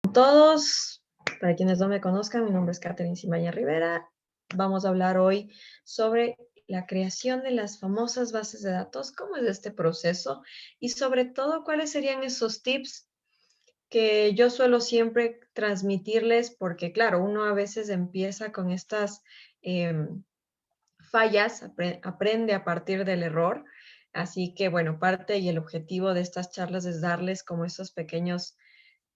Todos, para quienes no me conozcan, mi nombre es Catherine Simaya Rivera. Vamos a hablar hoy sobre la creación de las famosas bases de datos, cómo es este proceso y sobre todo cuáles serían esos tips que yo suelo siempre transmitirles, porque claro, uno a veces empieza con estas fallas, aprende a partir del error. Así que bueno, parte y el objetivo de estas charlas es darles como esos pequeños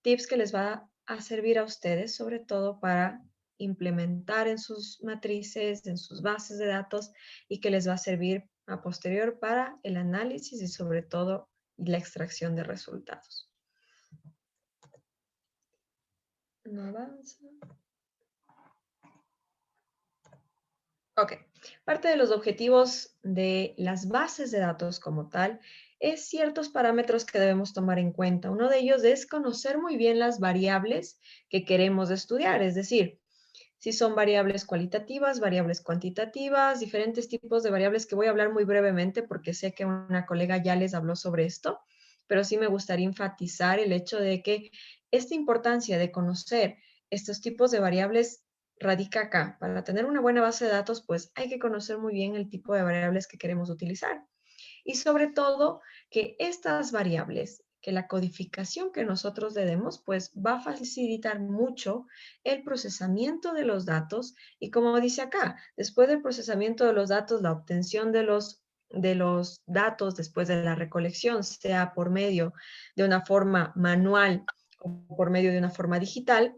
tips que les va a servir a ustedes, sobre todo para implementar en sus matrices, en sus bases de datos y que les va a servir a posterior para el análisis y sobre todo la extracción de resultados. No avanza. Ok, parte de los objetivos de las bases de datos como tal es ciertos parámetros que debemos tomar en cuenta. Uno de ellos es conocer muy bien las variables que queremos estudiar, es decir, si son variables cualitativas, variables cuantitativas, diferentes tipos de variables que voy a hablar muy brevemente porque sé que una colega ya les habló sobre esto, pero sí me gustaría enfatizar el hecho de que esta importancia de conocer estos tipos de variables radica acá. Para tener una buena base de datos, pues hay que conocer muy bien el tipo de variables que queremos utilizar. Y sobre todo que estas variables, que la codificación que nosotros le demos, pues va a facilitar mucho el procesamiento de los datos y como dice acá, después del procesamiento de los datos, la obtención de los datos después de la recolección, sea por medio de una forma manual o por medio de una forma digital,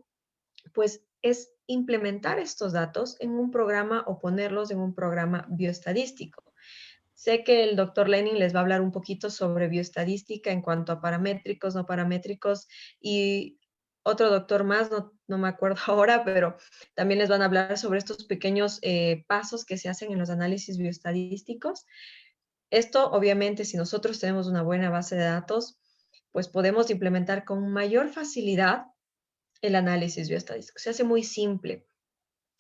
pues es implementar estos datos en un programa o ponerlos en un programa bioestadístico. Sé que el doctor Lenin les va a hablar un poquito sobre bioestadística en cuanto a paramétricos, no paramétricos, y otro doctor más, no me acuerdo ahora, pero también les van a hablar sobre estos pequeños pasos que se hacen en los análisis bioestadísticos. Esto, obviamente, si nosotros tenemos una buena base de datos, pues podemos implementar con mayor facilidad el análisis bioestadístico. Se hace muy simple.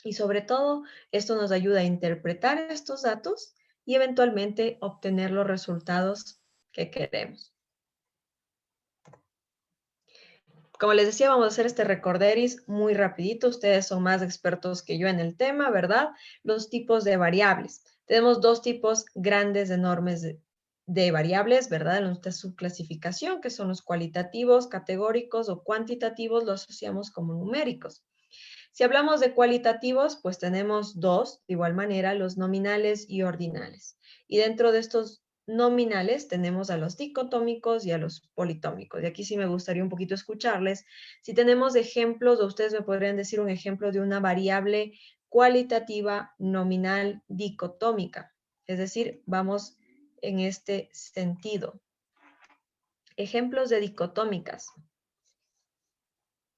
Y sobre todo, esto nos ayuda a interpretar estos datos y eventualmente obtener los resultados que queremos. Como les decía, vamos a hacer este recorderis muy rapidito. Ustedes son más expertos que yo en el tema, ¿verdad? Los tipos de variables. Tenemos dos tipos grandes, enormes de variables, ¿verdad? En nuestra subclasificación, que son los cualitativos, categóricos o cuantitativos, los asociamos como numéricos. Si hablamos de cualitativos, pues tenemos dos, de igual manera, los nominales y ordinales. Y dentro de estos nominales tenemos a los dicotómicos y a los politómicos. Y aquí sí me gustaría un poquito escucharles. Si tenemos ejemplos, o ustedes me podrían decir un ejemplo de una variable cualitativa nominal dicotómica. Es decir, vamos en este sentido. Ejemplos de dicotómicas.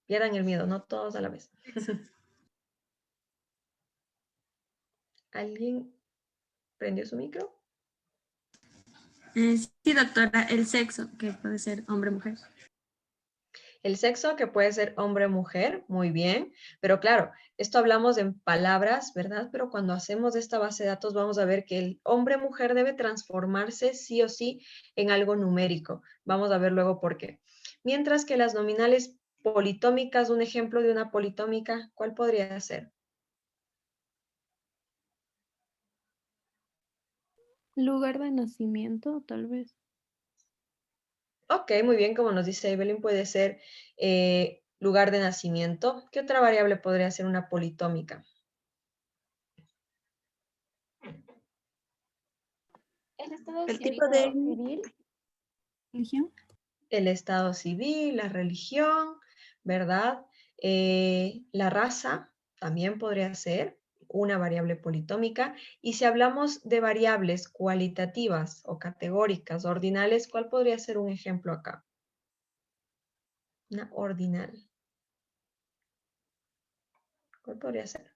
Pierdan el miedo, no todos a la vez. ¿Alguien prendió su micro? Sí, doctora, el sexo, que puede ser hombre o mujer. El sexo, que puede ser hombre o mujer, muy bien, pero claro, esto hablamos en palabras, ¿verdad? Pero cuando hacemos esta base de datos vamos a ver que el hombre-mujer debe transformarse sí o sí en algo numérico. Vamos a ver luego por qué. Mientras que las nominales politómicas, un ejemplo de una politómica, ¿cuál podría ser? Lugar de nacimiento, tal vez. Ok, muy bien, como nos dice Evelyn, puede ser lugar de nacimiento. ¿Qué otra variable podría ser una politómica? El estado El civil tipo de o civil. religión. El estado civil, la religión, ¿verdad? La raza también podría ser una variable politómica. Y si hablamos de variables cualitativas o categóricas, ordinales, ¿cuál podría ser un ejemplo acá? Una ordinal. ¿Cuál podría ser?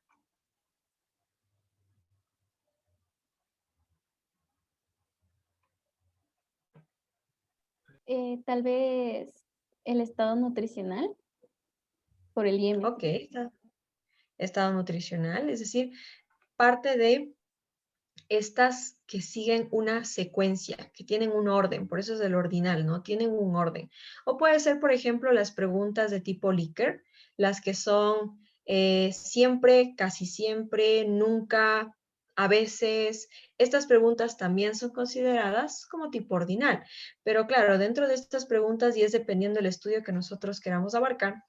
Tal vez el estado nutricional por el IMC. Ok, estado nutricional, es decir, parte de estas que siguen una secuencia, que tienen un orden, por eso es el ordinal, ¿no? Tienen un orden. O puede ser, por ejemplo, las preguntas de tipo Likert, las que son siempre, casi siempre, nunca, a veces. Estas preguntas también son consideradas como tipo ordinal. Pero claro, dentro de estas preguntas, y es dependiendo del estudio que nosotros queramos abarcar,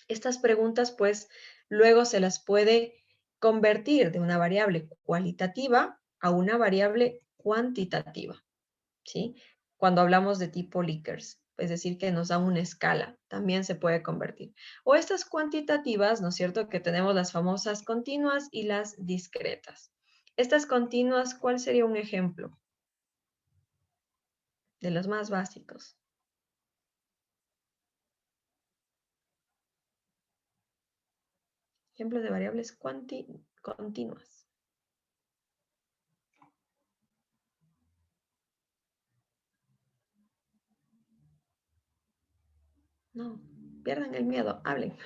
estas preguntas, pues, luego se las puede convertir de una variable cualitativa a una variable cuantitativa, ¿sí? Cuando hablamos de tipo Likert, es decir, que nos da una escala, también se puede convertir. O estas cuantitativas, ¿no es cierto? Que tenemos las famosas continuas y las discretas. Estas continuas, ¿cuál sería un ejemplo? De los más básicos. Ejemplos de variables continuas. No, pierdan el miedo, hablen.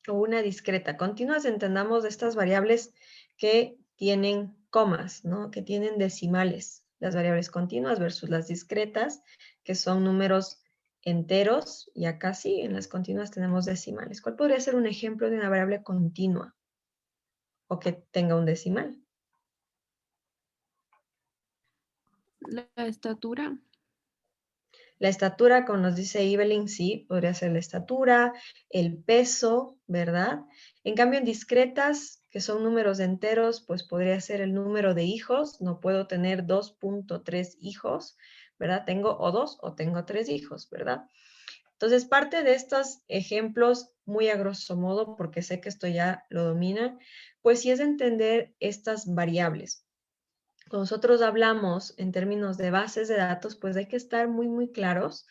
O una discreta. Continuas entendamos de estas variables que tienen comas, ¿no? Que tienen decimales. Las variables continuas versus las discretas, que son números enteros, y acá sí, en las continuas tenemos decimales. ¿Cuál podría ser un ejemplo de una variable continua o que tenga un decimal? La estatura. La estatura, como nos dice Evelyn, sí, podría ser la estatura, el peso, ¿verdad? En cambio, en discretas, que son números enteros, pues podría ser el número de hijos. No puedo tener 2.3 hijos, ¿verdad? Tengo o 2 o tengo 3 hijos, ¿verdad? Entonces, parte de estos ejemplos, muy a grosso modo, porque sé que esto ya lo domina, pues sí es entender estas variables. Cuando nosotros hablamos en términos de bases de datos, pues hay que estar muy, muy claros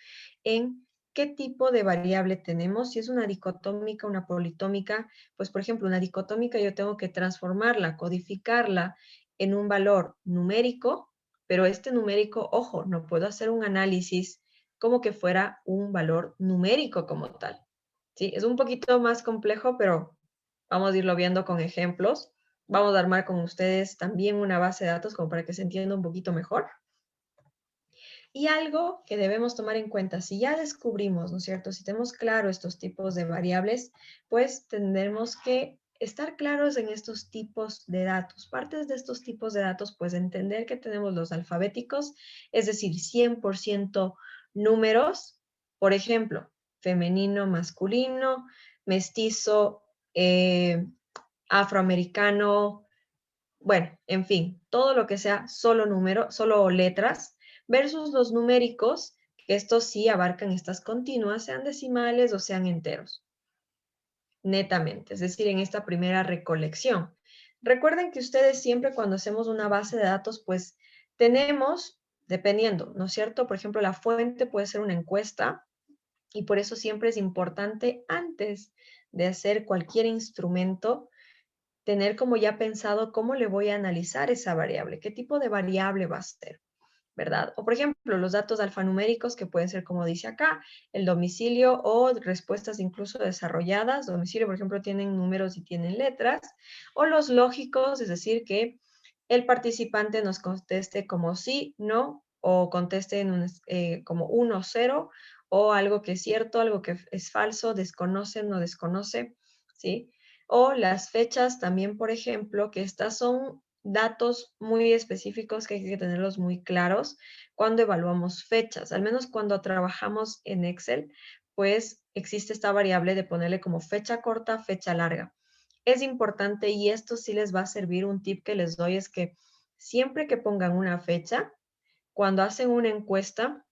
en qué tipo de variable tenemos. Si es una dicotómica, una politómica, pues por ejemplo, una dicotómica yo tengo que transformarla, codificarla en un valor numérico, pero este numérico, ojo, no puedo hacer un análisis como que fuera un valor numérico como tal. Sí, es un poquito más complejo, pero vamos a irlo viendo con ejemplos. Vamos a armar con ustedes también una base de datos como para que se entienda un poquito mejor. Y algo que debemos tomar en cuenta, si ya descubrimos, ¿no es cierto? Si tenemos claro estos tipos de variables, pues tendremos que estar claros en estos tipos de datos. Partes de estos tipos de datos, pues entender que tenemos los alfabéticos, es decir, 100% números, por ejemplo, femenino, masculino, mestizo, afroamericano, bueno, en fin, todo lo que sea solo número, solo letras, versus los numéricos, que estos sí abarcan estas continuas, sean decimales o sean enteros, netamente, es decir, en esta primera recolección. Recuerden que ustedes siempre cuando hacemos una base de datos, pues tenemos, dependiendo, ¿no es cierto? Por ejemplo, la fuente puede ser una encuesta y por eso siempre es importante antes de hacer cualquier instrumento, tener como ya pensado cómo le voy a analizar esa variable, qué tipo de variable va a ser, ¿verdad? O por ejemplo, los datos alfanuméricos que pueden ser, como dice acá, el domicilio o respuestas incluso desarrolladas. Domicilio, por ejemplo, tienen números y tienen letras. O los lógicos, es decir, que el participante nos conteste como sí, no, o conteste como 1 o 0, o algo que es cierto, algo que es falso, desconoce, no desconoce, ¿sí? O las fechas también, por ejemplo, que estas son datos muy específicos que hay que tenerlos muy claros cuando evaluamos fechas. Al menos cuando trabajamos en Excel, pues existe esta variable de ponerle como fecha corta, fecha larga. Es importante, y esto sí les va a servir, un tip que les doy es que siempre que pongan una fecha, cuando hacen una encuesta,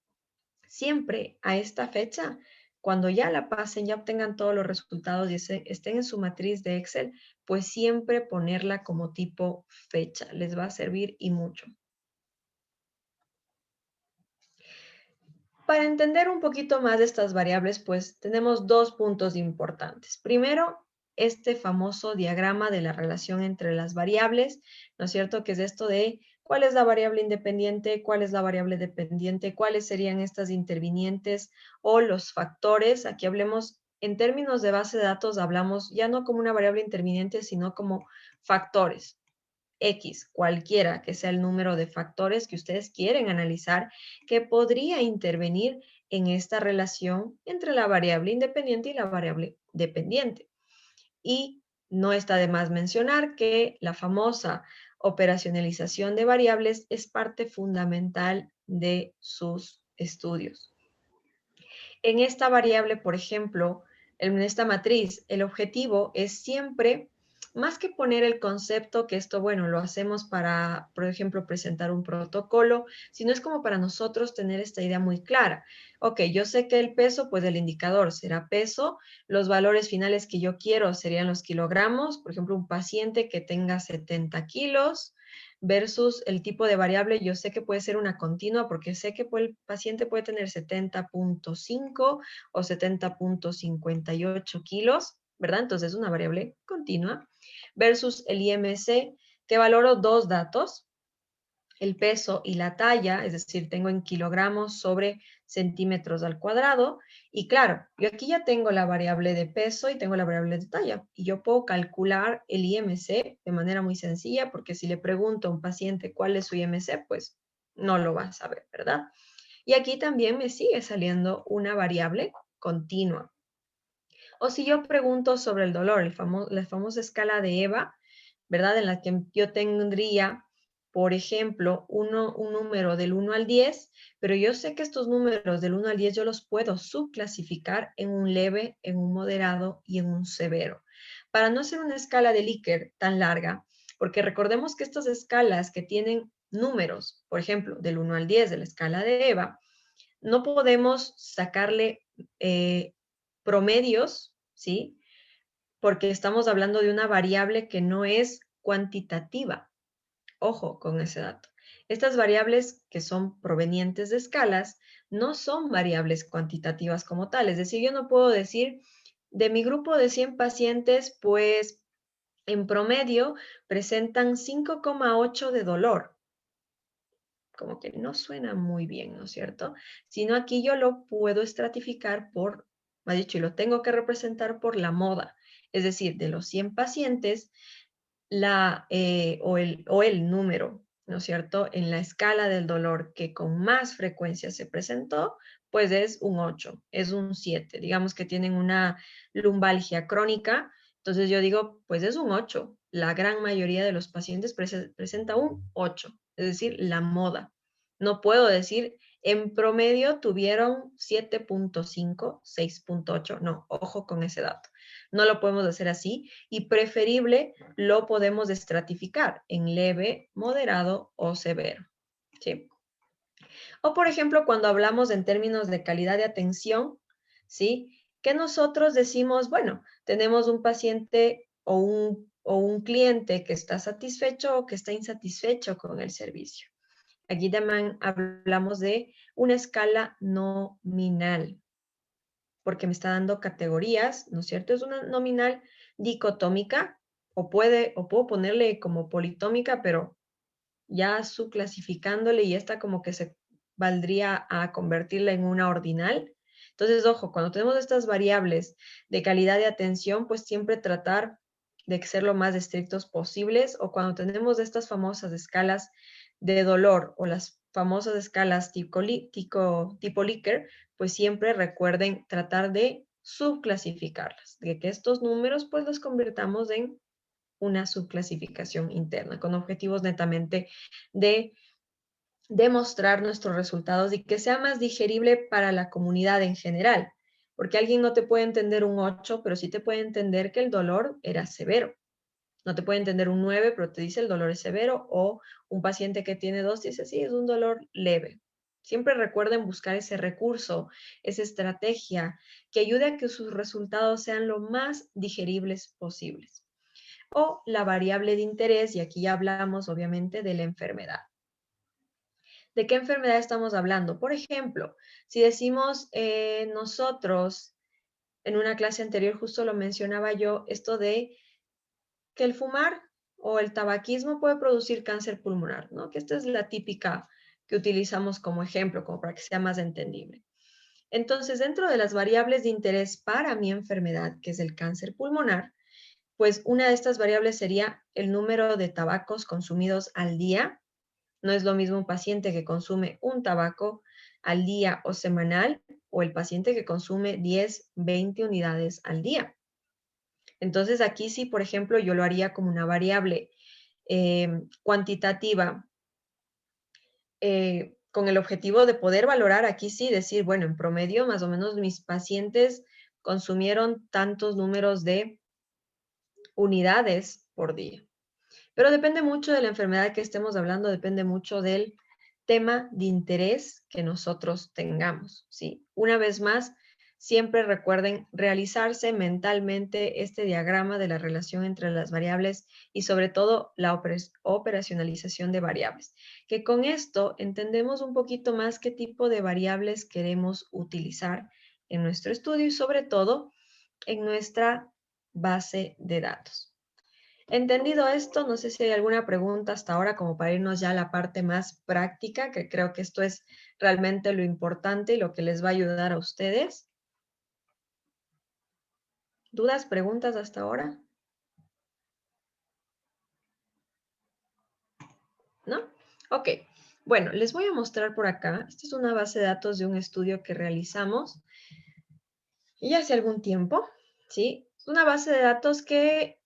siempre a esta fecha, cuando ya la pasen, ya obtengan todos los resultados y estén en su matriz de Excel, pues siempre ponerla como tipo fecha. Les va a servir y mucho. Para entender un poquito más de estas variables, pues tenemos dos puntos importantes. Primero, este famoso diagrama de la relación entre las variables, ¿no es cierto? Que es esto de ¿Cuál es la variable independiente? ¿Cuál es la variable dependiente? ¿Cuáles serían estas intervinientes o los factores? Aquí hablemos, en términos de base de datos, hablamos ya no como una variable interviniente, sino como factores. X, cualquiera que sea el número de factores que ustedes quieren analizar, que podría intervenir en esta relación entre la variable independiente y la variable dependiente. Y no está de más mencionar que la famosa operacionalización de variables es parte fundamental de sus estudios. En esta variable, por ejemplo, en esta matriz, el objetivo es siempre, más que poner el concepto, que esto, bueno, lo hacemos para, por ejemplo, presentar un protocolo, sino es como para nosotros tener esta idea muy clara. Ok, yo sé que el peso, pues el indicador será peso, los valores finales que yo quiero serían los kilogramos, por ejemplo, un paciente que tenga 70 kilos, versus el tipo de variable, yo sé que puede ser una continua porque sé que el paciente puede tener 70.5 o 70.58 kilos, ¿verdad? Entonces es una variable continua, versus el IMC, que valoro dos datos, el peso y la talla, es decir, tengo en kilogramos sobre centímetros al cuadrado. Y claro, yo aquí ya tengo la variable de peso y tengo la variable de talla. Y yo puedo calcular el IMC de manera muy sencilla, porque si le pregunto a un paciente cuál es su IMC, pues no lo va a saber, ¿verdad? Y aquí también me sigue saliendo una variable continua. O si yo pregunto sobre el dolor, la famosa escala de EVA, ¿verdad? En la que yo tendría, por ejemplo, un número del 1 al 10, pero yo sé que estos números del 1 al 10 yo los puedo subclasificar en un leve, en un moderado y en un severo. Para no hacer una escala de Likert tan larga, porque recordemos que estas escalas que tienen números, por ejemplo, del 1 al 10 de la escala de EVA, no podemos sacarle promedios, ¿sí? Porque estamos hablando de una variable que no es cuantitativa. Ojo con ese dato. Estas variables que son provenientes de escalas no son variables cuantitativas como tal. Es decir, yo no puedo decir, de mi grupo de 100 pacientes, pues en promedio presentan 5,8 de dolor. Como que no suena muy bien, ¿no es cierto? Sino aquí yo lo puedo estratificar por, me ha dicho, y lo tengo que representar por la moda. Es decir, de los 100 pacientes, o el número, ¿no es cierto? En la escala del dolor que con más frecuencia se presentó, pues es un 8, es un 7. Digamos que tienen una lumbalgia crónica, entonces yo digo, pues es un 8. La gran mayoría de los pacientes presenta un 8, es decir, la moda. No puedo decir, en promedio tuvieron 7.5, 6.8. No, ojo con ese dato. No lo podemos hacer así y preferible lo podemos estratificar en leve, moderado o severo. ¿Sí? O por ejemplo, cuando hablamos en términos de calidad de atención, ¿sí? Que nosotros decimos, bueno, tenemos un paciente o un cliente que está satisfecho o que está insatisfecho con el servicio. Aquí también hablamos de una escala nominal, porque me está dando categorías, ¿no es cierto? Es una nominal dicotómica, o puedo ponerle como politómica, pero ya subclasificándole y esta como que se valdría a convertirla en una ordinal. Entonces, ojo, cuando tenemos estas variables de calidad de atención, pues siempre tratar de ser lo más estrictos posibles, o cuando tenemos estas famosas escalas de dolor o las famosas escalas tipo Likert, pues siempre recuerden tratar de subclasificarlas, de que estos números pues los convirtamos en una subclasificación interna con objetivos netamente de demostrar nuestros resultados y que sea más digerible para la comunidad en general, porque alguien no te puede entender un 8, pero sí te puede entender que el dolor era severo. No te puede entender un 9, pero te dice el dolor es severo, o un paciente que tiene 2 dice, sí, es un dolor leve. Siempre recuerden buscar ese recurso, esa estrategia que ayude a que sus resultados sean lo más digeribles posibles. O la variable de interés, y aquí ya hablamos obviamente de la enfermedad. ¿De qué enfermedad estamos hablando? Por ejemplo, si decimos nosotros, en una clase anterior justo lo mencionaba yo, esto de que el fumar o el tabaquismo puede producir cáncer pulmonar, ¿no? Que esta es la típica que utilizamos como ejemplo, como para que sea más entendible. Entonces, dentro de las variables de interés para mi enfermedad, que es el cáncer pulmonar, pues una de estas variables sería el número de tabacos consumidos al día. No es lo mismo un paciente que consume un tabaco al día o semanal o el paciente que consume 10, 20 unidades al día. Entonces aquí sí, por ejemplo, yo lo haría como una variable cuantitativa con el objetivo de poder valorar aquí sí, decir, bueno, en promedio más o menos mis pacientes consumieron tantos números de unidades por día. Pero depende mucho de la enfermedad que estemos hablando, depende mucho del tema de interés que nosotros tengamos, ¿sí? Una vez más, siempre recuerden realizarse mentalmente este diagrama de la relación entre las variables y sobre todo la operacionalización de variables, que con esto entendemos un poquito más qué tipo de variables queremos utilizar en nuestro estudio y sobre todo en nuestra base de datos. Entendido esto, no sé si hay alguna pregunta hasta ahora como para irnos ya a la parte más práctica, que creo que esto es realmente lo importante y lo que les va a ayudar a ustedes. ¿Dudas, preguntas hasta ahora? ¿No? Ok. Bueno, les voy a mostrar por acá. Esta es una base de datos de un estudio que realizamos y hace algún tiempo, ¿sí? Es una base de datos que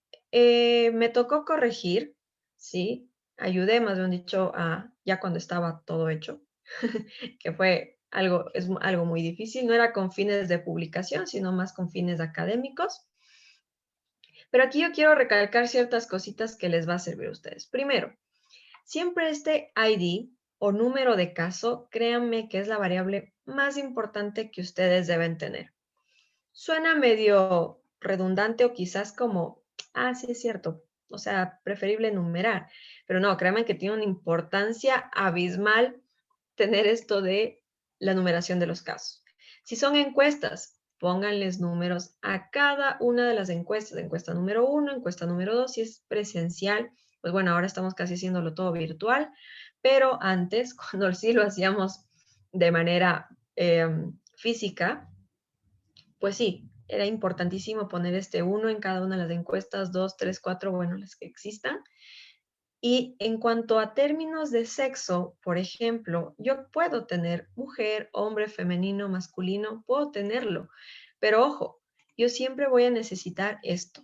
me tocó corregir, ¿sí? Ayudé, más bien dicho, ya cuando estaba todo hecho, que fue algo, es algo muy difícil. No era con fines de publicación, sino más con fines académicos. Pero aquí yo quiero recalcar ciertas cositas que les va a servir a ustedes. Primero, siempre este ID o número de caso, créanme que es la variable más importante que ustedes deben tener. Suena medio redundante o quizás como, sí es cierto, o sea, preferible enumerar, pero no, créanme que tiene una importancia abismal tener esto de la numeración de los casos. Si son encuestas, pónganles números a cada una de las encuestas, encuesta número 1, encuesta número 2, si es presencial, pues bueno, ahora estamos casi haciéndolo todo virtual, pero antes, cuando sí lo hacíamos de manera física, pues sí, era importantísimo poner este 1 en cada una de las encuestas, 2, 3, 4, bueno, las que existan. Y en cuanto a términos de sexo, por ejemplo, yo puedo tener mujer, hombre, femenino, masculino, puedo tenerlo. Pero ojo, yo siempre voy a necesitar esto.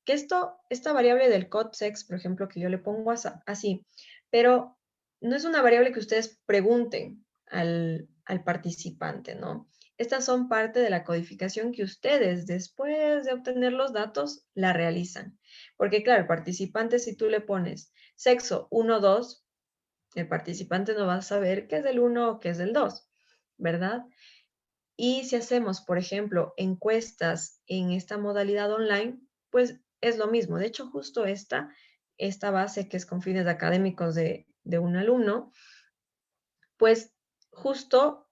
Que esta variable del code-sex, por ejemplo, que yo le pongo así, pero no es una variable que ustedes pregunten al participante, ¿no? Estas son parte de la codificación que ustedes, después de obtener los datos, la realizan. Porque claro, el participante, si tú le pones sexo 1, 2, el participante no va a saber qué es del 1 o qué es del 2, ¿verdad? Y si hacemos, por ejemplo, encuestas en esta modalidad online, pues es lo mismo. De hecho, justo esta base que es con fines académicos de un alumno, pues justo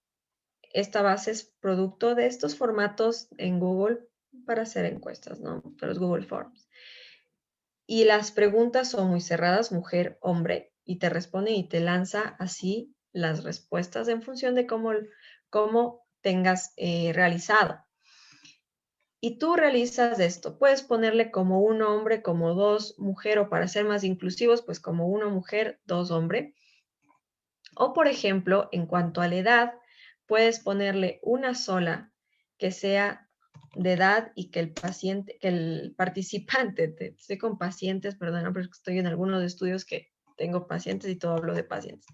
esta base es producto de estos formatos en Google para hacer encuestas, ¿no? De los Google Forms. Y las preguntas son muy cerradas, mujer, hombre, y te responde y te lanza así las respuestas en función de cómo tengas realizado. Y tú realizas esto. Puedes ponerle como 1 hombre, como 2 mujer, o para ser más inclusivos, pues como 1 mujer, 2 hombre. O, por ejemplo, en cuanto a la edad, puedes ponerle una sola que sea de edad y que el participante, estoy con pacientes, perdón, pero estoy en algunos estudios que tengo pacientes y todo hablo de pacientes.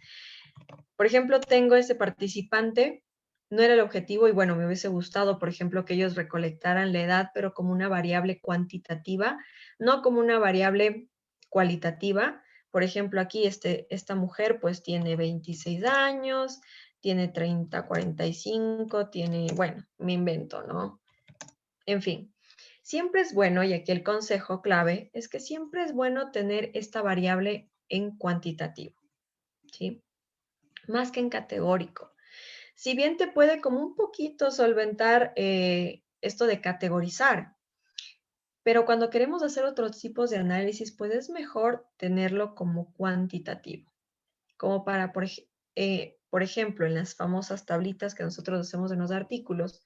Por ejemplo, tengo ese participante, no era el objetivo y bueno, me hubiese gustado, por ejemplo, que ellos recolectaran la edad, pero como una variable cuantitativa, no como una variable cualitativa. Por ejemplo, aquí esta mujer pues tiene 26 años, tiene 30, 45, tiene, bueno, me invento, ¿no? En fin, siempre es bueno, y aquí el consejo clave es que siempre es bueno tener esta variable en cuantitativo, ¿sí? Más que en categórico. Si bien te puede como un poquito solventar esto de categorizar, Pero cuando queremos hacer otros tipos de análisis, pues es mejor tenerlo como cuantitativo, como para, por ejemplo, en las famosas tablitas que nosotros hacemos en los artículos,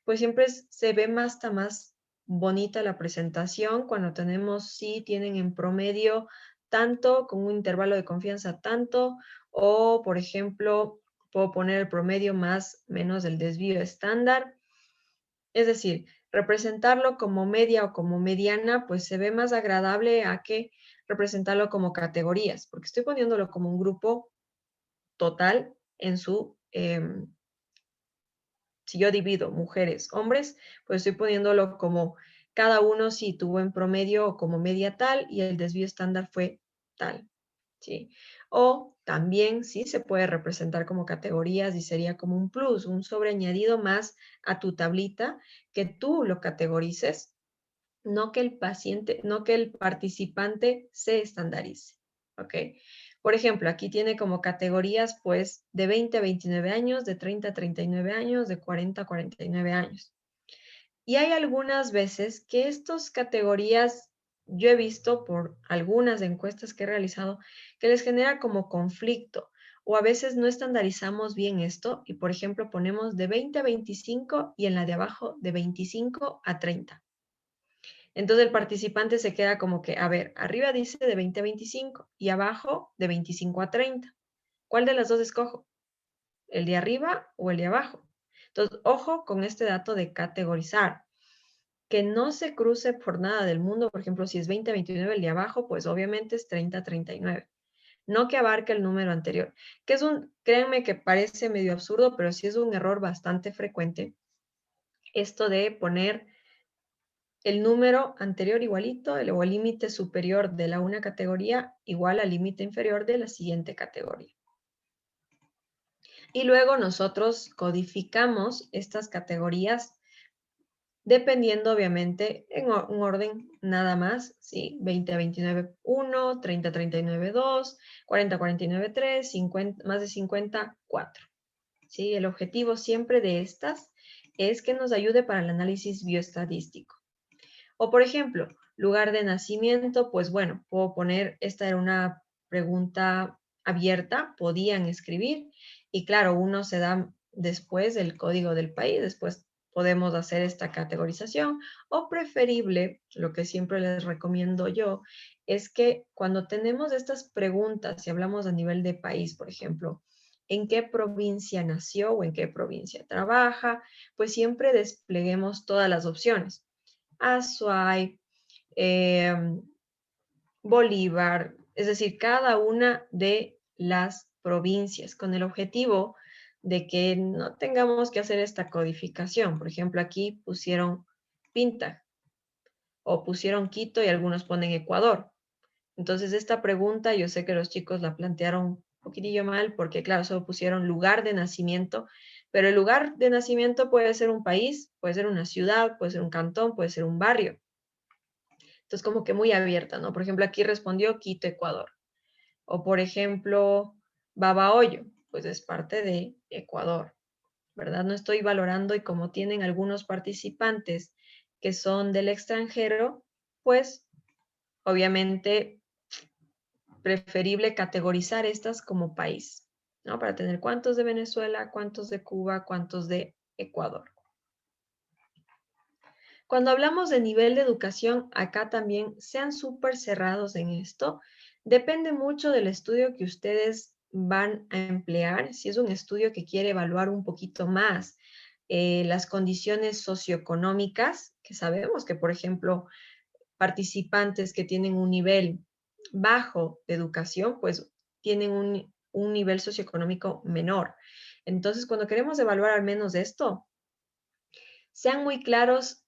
pues siempre se ve hasta más bonita la presentación cuando tenemos, sí, tienen en promedio tanto, con un intervalo de confianza tanto, o por ejemplo, puedo poner el promedio más menos el desvío estándar. Es decir, representarlo como media o como mediana, pues se ve más agradable a que representarlo como categorías, porque estoy poniéndolo como un grupo total en su, si yo divido mujeres, hombres, pues estoy poniéndolo como cada uno si tuvo en promedio o como media tal y el desvío estándar fue tal, ¿sí? O también sí se puede representar como categorías y sería como un plus, un sobreañadido más a tu tablita que tú lo categorices, no que el paciente, no que el participante se estandarice, ¿ok? Por ejemplo, aquí tiene como categorías, pues, de 20 a 29 años, de 30 a 39 años, de 40 a 49 años. Y hay algunas veces que estas categorías, yo he visto por algunas encuestas que he realizado, que les genera como conflicto, o a veces no estandarizamos bien esto, y por ejemplo ponemos de 20 a 25 y en la de abajo de 25 a 30. Entonces el participante se queda como que, a ver, arriba dice de 20 a 25 y abajo de 25 a 30. ¿Cuál de las dos escojo? ¿El de arriba o el de abajo? Entonces, ojo con este dato de categorizar, que no se cruce por nada del mundo. Por ejemplo, si es 20 a 29 el de abajo, pues obviamente es 30 a 39. No que abarque el número anterior, que es créanme que parece medio absurdo, pero sí es un error bastante frecuente esto de poner el número anterior igualito o el límite superior de la una categoría igual al límite inferior de la siguiente categoría. Y luego nosotros codificamos estas categorías dependiendo obviamente en un orden nada más, ¿sí? 20 a 29, 1, 30 a 39, 2, 40 a 49, 3, 50, más de 50, 4. ¿Sí? El objetivo siempre de estas es que nos ayude para el análisis bioestadístico. O por ejemplo, lugar de nacimiento, pues bueno, puedo poner, esta era una pregunta abierta, podían escribir, y claro, uno se da después el código del país, después podemos hacer esta categorización, o preferible, lo que siempre les recomiendo yo, es que cuando tenemos estas preguntas, si hablamos a nivel de país, por ejemplo, en qué provincia nació o en qué provincia trabaja, pues siempre despleguemos todas las opciones. Azuay, Bolívar, es decir, cada una de las provincias, con el objetivo de que no tengamos que hacer esta codificación. Por ejemplo, aquí pusieron Pinta o pusieron Quito y algunos ponen Ecuador. Entonces, esta pregunta yo sé que los chicos la plantearon un poquitillo mal porque, claro, solo pusieron lugar de nacimiento, pero el lugar de nacimiento puede ser un país, puede ser una ciudad, puede ser un cantón, puede ser un barrio. Entonces, como que muy abierta, ¿no? Por ejemplo, aquí respondió Quito, Ecuador. O, por ejemplo, Babahoyo, pues es parte de Ecuador, ¿verdad? No estoy valorando y como tienen algunos participantes que son del extranjero, pues obviamente preferible categorizar estas como país, ¿no? Para tener cuántos de Venezuela, cuántos de Cuba, cuántos de Ecuador. Cuando hablamos de nivel de educación, acá también sean súper cerrados en esto. Depende mucho del estudio que ustedes van a emplear. Si es un estudio que quiere evaluar un poquito más las condiciones socioeconómicas, que sabemos que, por ejemplo, participantes que tienen un nivel bajo de educación, pues tienen un nivel socioeconómico menor. Entonces, cuando queremos evaluar al menos esto, sean muy claros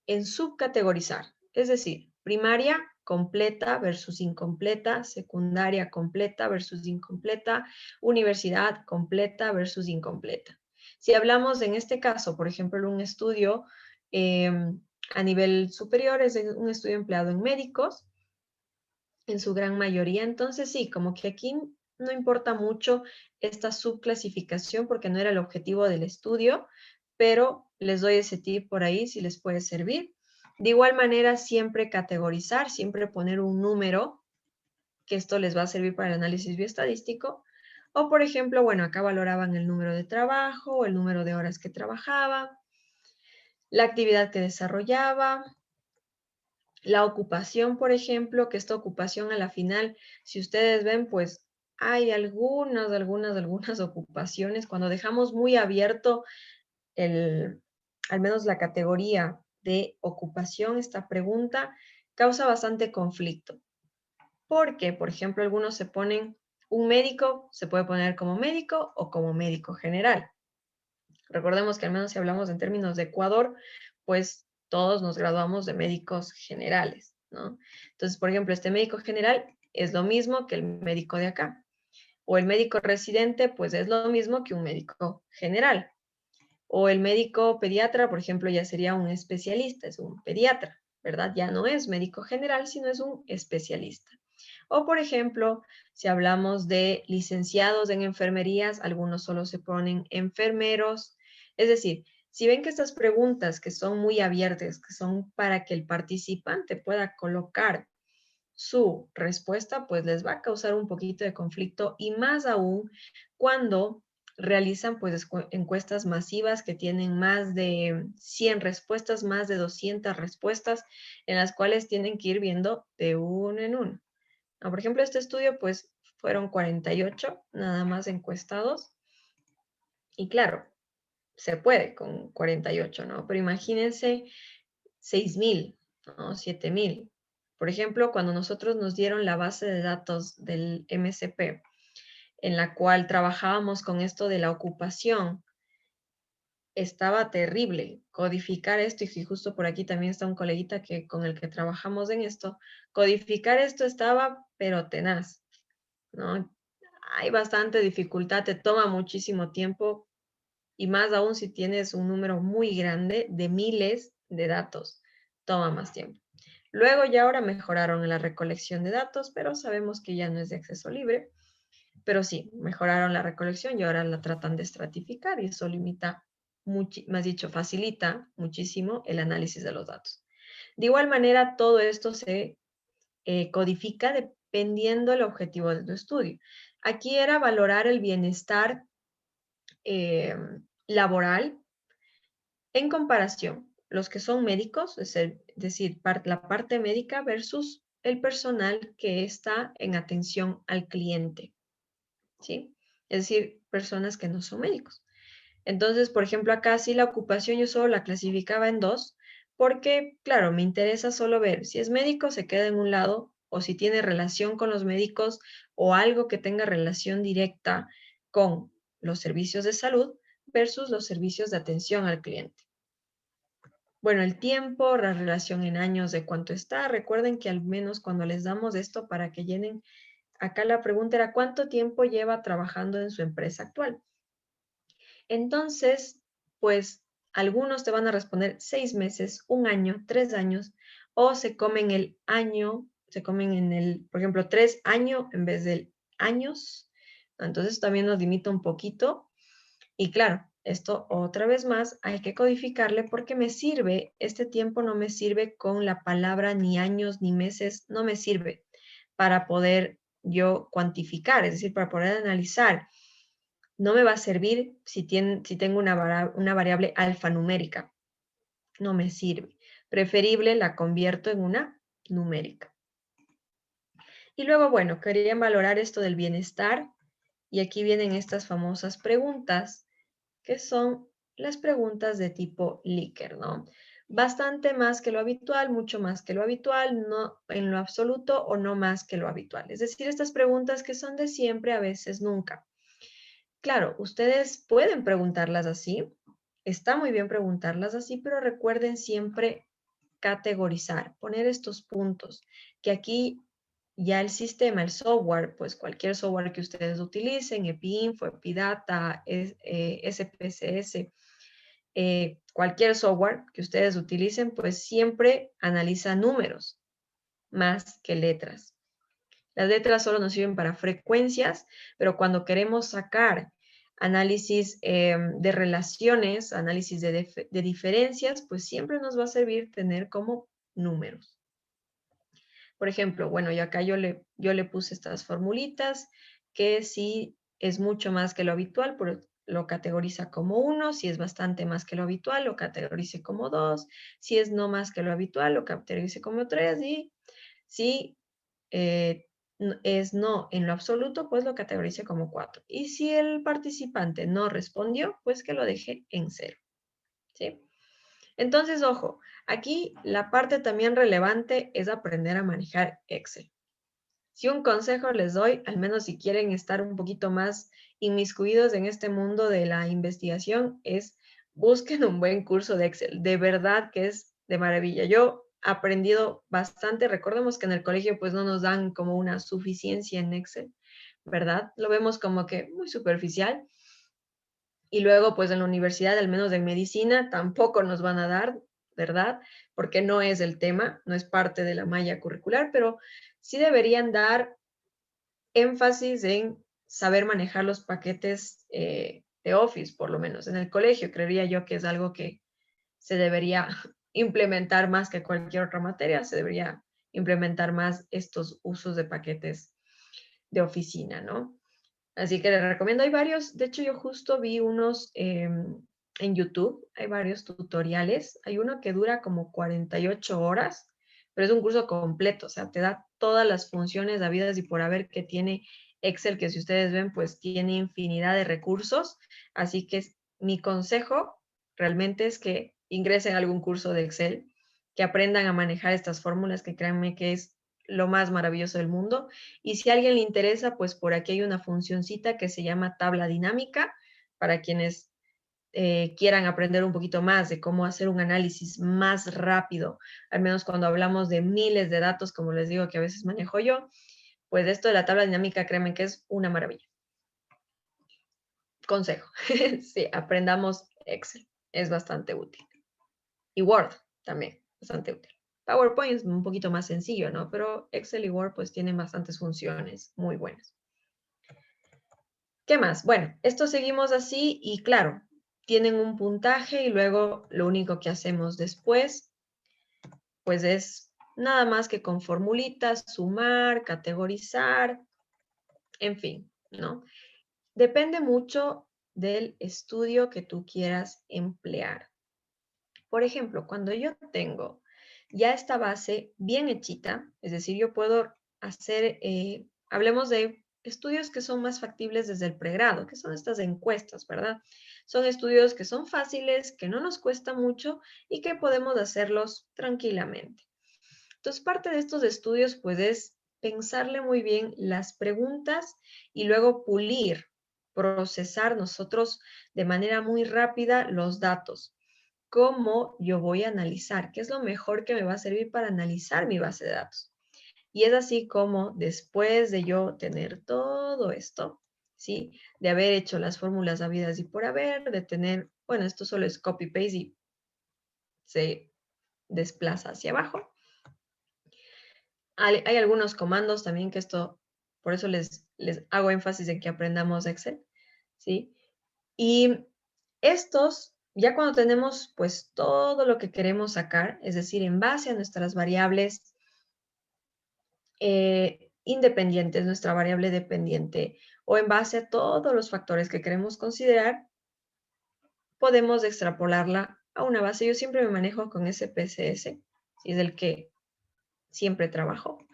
en subcategorizar, es decir, primaria completa versus incompleta, secundaria completa versus incompleta, universidad completa versus incompleta. Si hablamos en este caso, por ejemplo, de un estudio a nivel superior, es un estudio empleado en médicos, en su gran mayoría, entonces sí, como que aquí no importa mucho esta subclasificación porque no era el objetivo del estudio, pero les doy ese tip por ahí si les puede servir. De igual manera, siempre categorizar, siempre poner un número, que esto les va a servir para el análisis bioestadístico. O, por ejemplo, bueno, acá valoraban el número de trabajo, el número de horas que trabajaba, la actividad que desarrollaba, la ocupación, por ejemplo, que esta ocupación a la final, si ustedes ven, pues hay algunas ocupaciones. Cuando dejamos muy abierto al menos la categoría de ocupación, esta pregunta causa bastante conflicto. Porque, por ejemplo, algunos se ponen, un médico se puede poner como médico o como médico general. Recordemos que al menos si hablamos en términos de Ecuador, pues todos nos graduamos de médicos generales, ¿no? Entonces, por ejemplo, este médico general es lo mismo que el médico de acá. O el médico residente, pues es lo mismo que un médico general. O el médico pediatra, por ejemplo, ya sería un especialista, es un pediatra, ¿verdad? Ya no es médico general, sino es un especialista. O, por ejemplo, si hablamos de licenciados en enfermerías, algunos solo se ponen enfermeros. Es decir, si ven que estas preguntas que son muy abiertas, que son para que el participante pueda colocar su respuesta, pues les va a causar un poquito de conflicto y más aún cuando realizan pues encuestas masivas que tienen más de 100 respuestas, más de 200 respuestas en las cuales tienen que ir viendo de uno en uno. Por ejemplo, este estudio pues fueron 48 nada más encuestados y claro, se puede con 48, ¿no? Pero imagínense 6,000, ¿no? 7,000. Por ejemplo, cuando nosotros nos dieron la base de datos del MSP, en la cual trabajábamos con esto de la ocupación, estaba terrible codificar esto, y justo por aquí también está un coleguita con el que trabajamos en esto, codificar esto estaba, pero tenaz, ¿no? Hay bastante dificultad, te toma muchísimo tiempo, y más aún si tienes un número muy grande de miles de datos, toma más tiempo. Luego ya ahora mejoraron en la recolección de datos, pero sabemos que ya no es de acceso libre. Pero sí, mejoraron la recolección y ahora la tratan de estratificar y eso limita, más dicho, facilita muchísimo el análisis de los datos. De igual manera, todo esto se codifica dependiendo del objetivo de tu estudio. Aquí era valorar el bienestar eh, laboral en comparación, los que son médicos, es decir, la parte médica versus el personal que está en atención al cliente, ¿sí? Es decir, personas que no son médicos. Entonces, por ejemplo, acá sí la ocupación yo solo la clasificaba en dos, porque, claro, me interesa solo ver si es médico, se queda en un lado, o si tiene relación con los médicos o algo que tenga relación directa con los servicios de salud versus los servicios de atención al cliente. Bueno, el tiempo, la relación en años de cuánto está. Recuerden que al menos cuando les damos esto para que llenen, acá la pregunta era ¿cuánto tiempo lleva trabajando en su empresa actual? Entonces, pues algunos te van a responder 6 meses, 1 año, 3 años, o se comen el año, se comen por ejemplo, 3 años en vez de años. Entonces también nos limita un poquito. Y claro, esto otra vez más hay que codificarle porque me sirve, este tiempo no me sirve con la palabra ni años ni meses, no me sirve para poder yo cuantificar, es decir, para poder analizar. No me va a servir si tengo una variable alfanumérica, no me sirve. Preferible la convierto en una numérica. Y luego, bueno, querían valorar esto del bienestar y aquí vienen estas famosas preguntas que son las preguntas de tipo Likert, ¿no? Bastante más que lo habitual, mucho más que lo habitual, no en lo absoluto o no más que lo habitual. Es decir, estas preguntas que son de siempre, a veces nunca. Claro, ustedes pueden preguntarlas así, está muy bien preguntarlas así, pero recuerden siempre categorizar, poner estos puntos, que aquí ya el sistema, el software, pues cualquier software que ustedes utilicen, EpiInfo, Epidata, SPSS, cualquier software que ustedes utilicen, pues siempre analiza números más que letras. Las letras solo nos sirven para frecuencias, pero cuando queremos sacar análisis de relaciones, análisis de diferencias, pues siempre nos va a servir tener como números. Por ejemplo, bueno, y acá yo le puse estas formulitas, que si es mucho más que lo habitual, lo categoriza como 1, si es bastante más que lo habitual, lo categorice como 2, si es no más que lo habitual, lo categorice como 3, y si es no en lo absoluto, pues lo categorice como 4. Y si el participante no respondió, pues que lo deje en 0. ¿Sí? Entonces, ojo, aquí la parte también relevante es aprender a manejar Excel. Si un consejo les doy, al menos si quieren estar un poquito más inmiscuidos en este mundo de la investigación, es busquen un buen curso de Excel. De verdad que es de maravilla. Yo he aprendido bastante. Recordemos que en el colegio pues no nos dan como una suficiencia en Excel, ¿verdad? Lo vemos como que muy superficial. Y luego, pues en la universidad, al menos en medicina, tampoco nos van a dar, ¿verdad? Porque no es el tema, no es parte de la malla curricular, pero sí deberían dar énfasis en saber manejar los paquetes de Office, por lo menos. En el colegio, creería yo que es algo que se debería implementar más que cualquier otra materia, se debería implementar más estos usos de paquetes de oficina, ¿no? Así que les recomiendo, hay varios, de hecho yo justo vi unos en YouTube, hay varios tutoriales, hay uno que dura como 48 horas, pero es un curso completo, o sea, te da todas las funciones habidas y por haber que tiene Excel, que si ustedes ven, pues tiene infinidad de recursos, así que mi consejo realmente es que ingresen a algún curso de Excel, que aprendan a manejar estas fórmulas, que créanme que es lo más maravilloso del mundo. Y si a alguien le interesa, pues por aquí hay una funcioncita que se llama tabla dinámica para quienes quieran aprender un poquito más de cómo hacer un análisis más rápido, al menos cuando hablamos de miles de datos, como les digo que a veces manejo yo, pues esto de la tabla dinámica, créanme que es una maravilla. Consejo, sí, aprendamos Excel, es bastante útil. Y Word también, bastante útil. PowerPoint es un poquito más sencillo, ¿no? Pero Excel y Word pues tienen bastantes funciones muy buenas. ¿Qué más? Bueno, esto seguimos así y claro, tienen un puntaje y luego lo único que hacemos después, pues es nada más que con formulitas, sumar, categorizar, en fin, ¿no? Depende mucho del estudio que tú quieras emplear. Por ejemplo, cuando yo tengo ya esta base bien hechita, es decir, yo puedo hacer, hablemos de estudios que son más factibles desde el pregrado, que son estas encuestas, ¿verdad? Son estudios que son fáciles, que no nos cuesta mucho y que podemos hacerlos tranquilamente. Entonces, parte de estos estudios, pues, es pensarle muy bien las preguntas y luego pulir, procesar nosotros de manera muy rápida los datos. ¿Cómo yo voy a analizar? ¿Qué es lo mejor que me va a servir para analizar mi base de datos? Y es así como después de yo tener todo esto, ¿sí? De haber hecho las fórmulas habidas y por haber, de tener, bueno, esto solo es copy-paste y se desplaza hacia abajo. Hay algunos comandos también que esto, por eso les hago énfasis en que aprendamos Excel, ¿sí? Y estos, ya cuando tenemos pues todo lo que queremos sacar, es decir, en base a nuestras variables independientes, nuestra variable dependiente, o en base a todos los factores que queremos considerar, podemos extrapolarla a una base. Yo siempre me manejo con SPSS, y es el que siempre trabajo.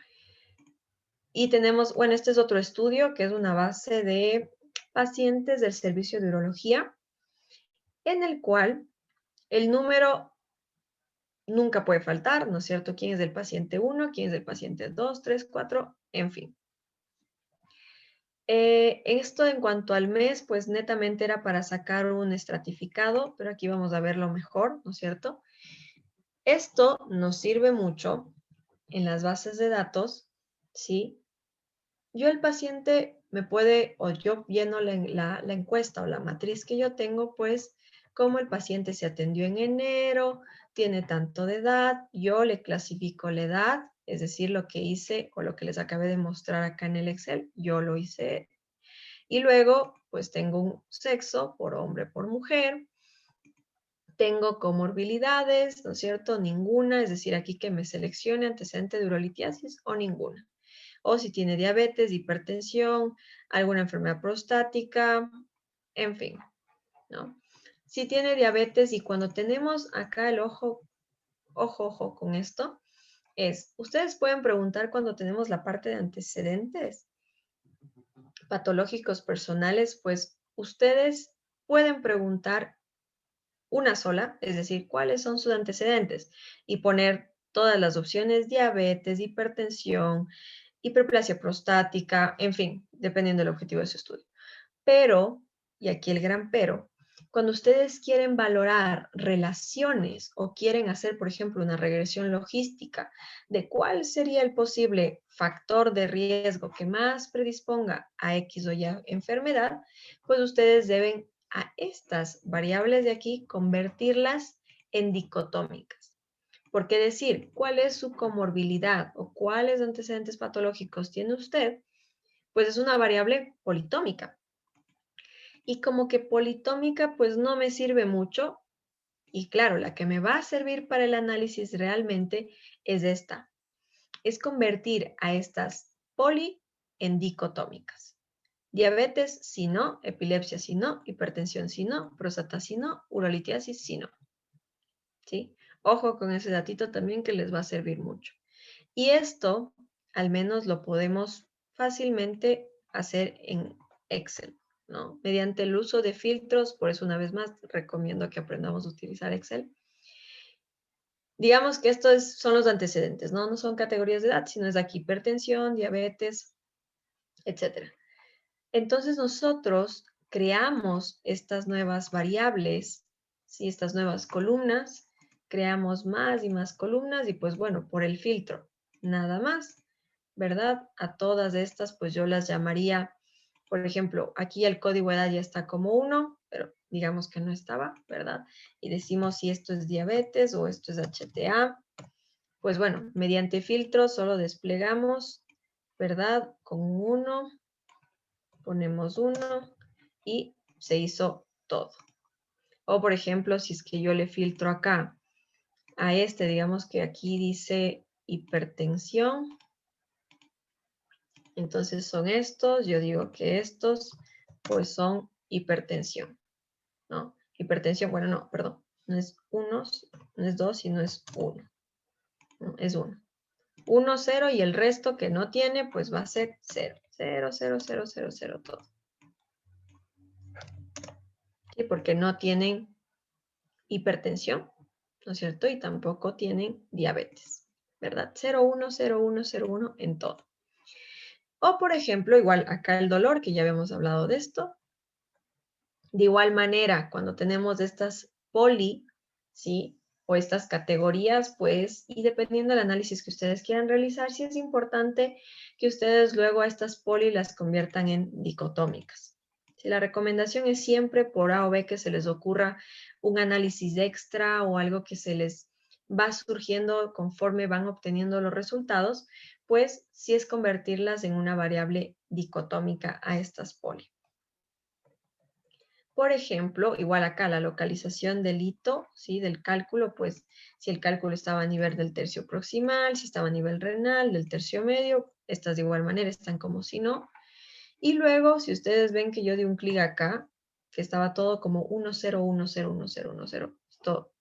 Y tenemos, bueno, este es otro estudio que es una base de pacientes del servicio de urología, en el cual el número nunca puede faltar, ¿no es cierto? ¿Quién es el paciente 1? ¿Quién es el paciente 2, 3, 4? En fin. Esto en cuanto al mes, pues netamente era para sacar un estratificado, pero aquí vamos a verlo mejor, ¿no es cierto? Esto nos sirve mucho en las bases de datos, ¿sí? Yo el paciente me puede, o yo viendo la encuesta o la matriz que yo tengo, pues como el paciente se atendió en enero, tiene tanto de edad, yo le clasifico la edad, es decir, lo que hice o lo que les acabé de mostrar acá en el Excel, yo lo hice. Y luego pues tengo un sexo por hombre, por mujer. Tengo comorbilidades, ¿no es cierto? Ninguna, es decir, aquí que me seleccione antecedente de urolitiasis o ninguna. O si tiene diabetes, hipertensión, alguna enfermedad prostática, en fin, ¿no? Si tiene diabetes y cuando tenemos acá el ojo con esto, ustedes pueden preguntar cuando tenemos la parte de antecedentes patológicos personales, pues ustedes pueden preguntar una sola, es decir, cuáles son sus antecedentes y poner todas las opciones, diabetes, hipertensión, hiperplasia prostática, en fin, dependiendo del objetivo de su estudio. Pero, y aquí el gran pero, cuando ustedes quieren valorar relaciones o quieren hacer, por ejemplo, una regresión logística de cuál sería el posible factor de riesgo que más predisponga a X o Y enfermedad, pues ustedes deben a estas variables de aquí convertirlas en dicotómicas. Porque decir cuál es su comorbilidad o cuáles antecedentes patológicos tiene usted, pues es una variable politómica. Y como que politómica pues no me sirve mucho. Y claro, la que me va a servir para el análisis realmente es esta. Es convertir a estas poli en dicotómicas. Diabetes, si no, epilepsia, si no, hipertensión, si no, próstata, si no, urolitiasis, si no. ¿Sí? Ojo con ese datito también que les va a servir mucho. Y esto, al menos lo podemos fácilmente hacer en Excel, ¿no? Mediante el uso de filtros, por eso una vez más recomiendo que aprendamos a utilizar Excel. Digamos que estos son los antecedentes, ¿no? No son categorías de edad, sino es aquí hipertensión, diabetes, etc. Entonces nosotros creamos estas nuevas variables, ¿sí? Estas nuevas columnas, creamos más y más columnas y pues bueno, por el filtro, nada más, ¿verdad? A todas estas pues yo las llamaría, por ejemplo, aquí el código de edad ya está como 1, pero digamos que no estaba, ¿verdad? Y decimos si esto es diabetes o esto es HTA. Pues bueno, mediante filtros solo desplegamos, ¿verdad? Con 1, ponemos 1 y se hizo todo. O por ejemplo, si es que yo le filtro acá a este, digamos que aquí dice hipertensión, entonces son estos, yo digo que estos pues son hipertensión, ¿no? Hipertensión, bueno, no, perdón, no es 1, no es 2, sino es 1, ¿no? Es 1. 1, 0 y el resto que no tiene pues va a ser 0, 0, 0, 0, 0, 0, todo. ¿Sí? Porque no tienen hipertensión, ¿no es cierto? Y tampoco tienen diabetes, ¿verdad? 0, 1, 0, 1, 0, 1 en todo. O, por ejemplo, igual acá el dolor, que ya habíamos hablado de esto. De igual manera, cuando tenemos estas poli, ¿sí? O estas categorías, pues, y dependiendo del análisis que ustedes quieran realizar, sí es importante que ustedes luego a estas poli las conviertan en dicotómicas. Si la recomendación es siempre por A o B que se les ocurra un análisis extra o algo que se les va surgiendo conforme van obteniendo los resultados, pues sí es convertirlas en una variable dicotómica a estas poli. Por ejemplo, igual acá la localización del hito, ¿sí? Del cálculo, pues si el cálculo estaba a nivel del tercio proximal, si estaba a nivel renal, del tercio medio, estas de igual manera están como si no. Y luego, si ustedes ven que yo di un clic acá, que estaba todo como 1, 0, 1, 0, 1, 0, 1, 0, esto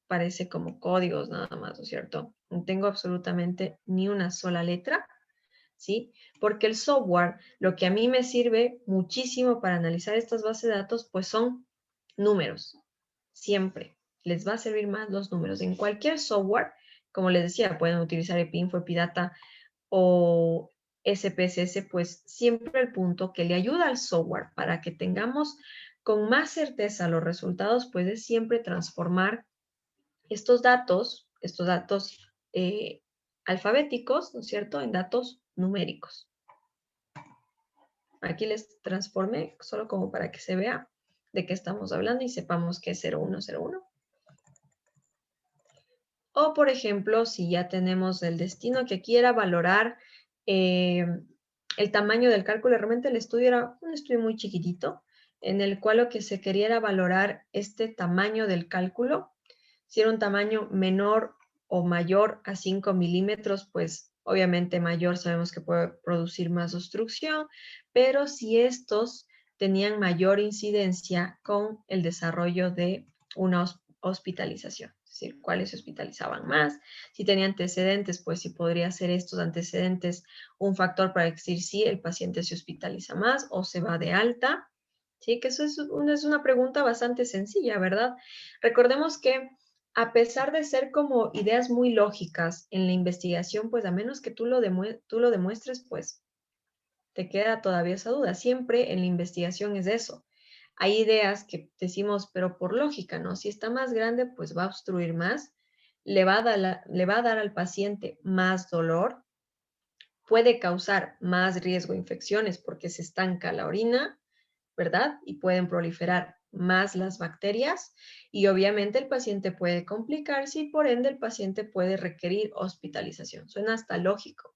parece como códigos nada más, ¿no es cierto? No tengo absolutamente ni una sola letra, ¿sí? Porque el software, lo que a mí me sirve muchísimo para analizar estas bases de datos, pues son números. Siempre les va a servir más los números. En cualquier software, como les decía, pueden utilizar EPINFO, EPIDATA o SPSS, pues siempre el punto que le ayuda al software para que tengamos con más certeza los resultados, pues es siempre transformar estos datos alfabéticos, ¿no es cierto?, en datos numéricos. Aquí les transformé solo como para que se vea de qué estamos hablando y sepamos que es 0101. O, por ejemplo, si ya tenemos el destino que quiera valorar el tamaño del cálculo, realmente el estudio era un estudio muy chiquitito, en el cual lo que se quería era valorar este tamaño del cálculo. Si era un tamaño menor o mayor a 5 milímetros, pues obviamente mayor sabemos que puede producir más obstrucción, pero si estos tenían mayor incidencia con el desarrollo de una hospitalización, es decir, cuáles se hospitalizaban más. Si tenía antecedentes, pues si podría ser estos antecedentes un factor para decir si el paciente se hospitaliza más o se va de alta. Sí, que eso es una pregunta bastante sencilla, ¿verdad? Recordemos que a pesar de ser como ideas muy lógicas en la investigación, pues a menos que tú lo demuestres, pues te queda todavía esa duda. Siempre en la investigación es eso. Hay ideas que decimos, pero por lógica, ¿no? Si está más grande, pues va a obstruir más, le va a dar al paciente más dolor, puede causar más riesgo de infecciones porque se estanca la orina, ¿verdad? Y pueden proliferar más las bacterias y obviamente el paciente puede complicarse y por ende el paciente puede requerir hospitalización. Suena hasta lógico,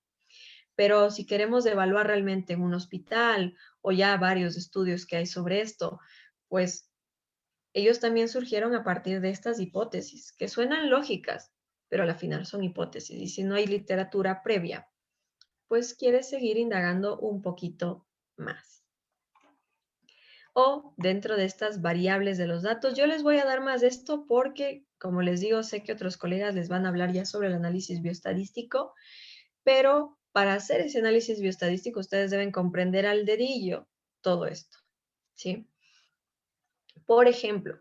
pero si queremos evaluar realmente en un hospital o ya varios estudios que hay sobre esto, pues ellos también surgieron a partir de estas hipótesis que suenan lógicas, pero al final son hipótesis y si no hay literatura previa, pues quieres seguir indagando un poquito más. O dentro de estas variables de los datos, yo les voy a dar más de esto porque, como les digo, sé que otros colegas les van a hablar ya sobre el análisis bioestadístico, pero para hacer ese análisis bioestadístico ustedes deben comprender al dedillo todo esto, ¿sí? Por ejemplo,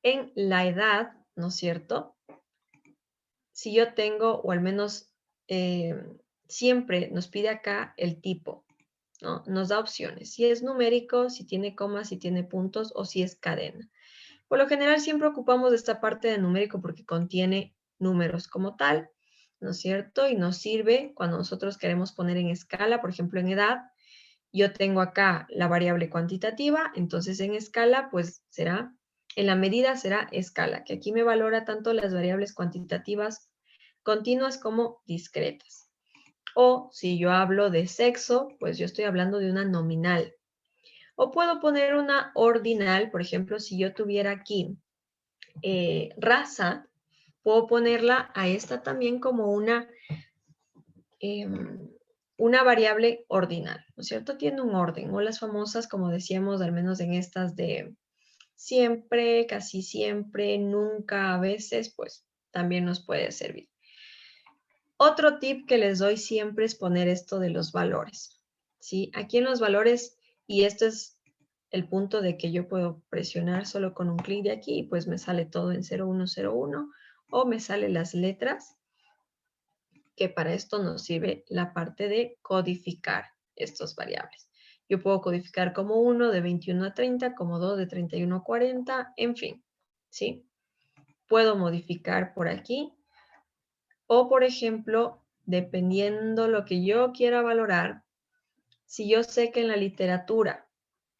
en la edad, ¿no es cierto? Si yo tengo, o al menos siempre nos pide acá el tipo, ¿no? Nos da opciones, si es numérico, si tiene comas, si tiene puntos o si es cadena. Por lo general siempre ocupamos esta parte de numérico porque contiene números como tal, ¿no es cierto? Y nos sirve cuando nosotros queremos poner en escala, por ejemplo, en edad. Yo tengo acá la variable cuantitativa, entonces en escala, pues será, en la medida será escala, que aquí me valora tanto las variables cuantitativas continuas como discretas. O si yo hablo de sexo, pues yo estoy hablando de una nominal. O puedo poner una ordinal, por ejemplo, si yo tuviera aquí raza, puedo ponerla a esta también como una variable ordinal, ¿no es cierto? Tiene un orden, o las famosas, como decíamos, al menos en estas de siempre, casi siempre, nunca, a veces, pues también nos puede servir. Otro tip que les doy siempre es poner esto de los valores, ¿sí? Aquí en los valores, y esto es el punto de que yo puedo presionar solo con un clic de aquí y pues me sale todo en 0101 o me salen las letras, que para esto nos sirve la parte de codificar estos variables. Yo puedo codificar como 1 de 21 a 30, como 2 de 31 a 40, en fin, ¿sí? Puedo modificar por aquí o, por ejemplo, dependiendo lo que yo quiera valorar, si yo sé que en la literatura,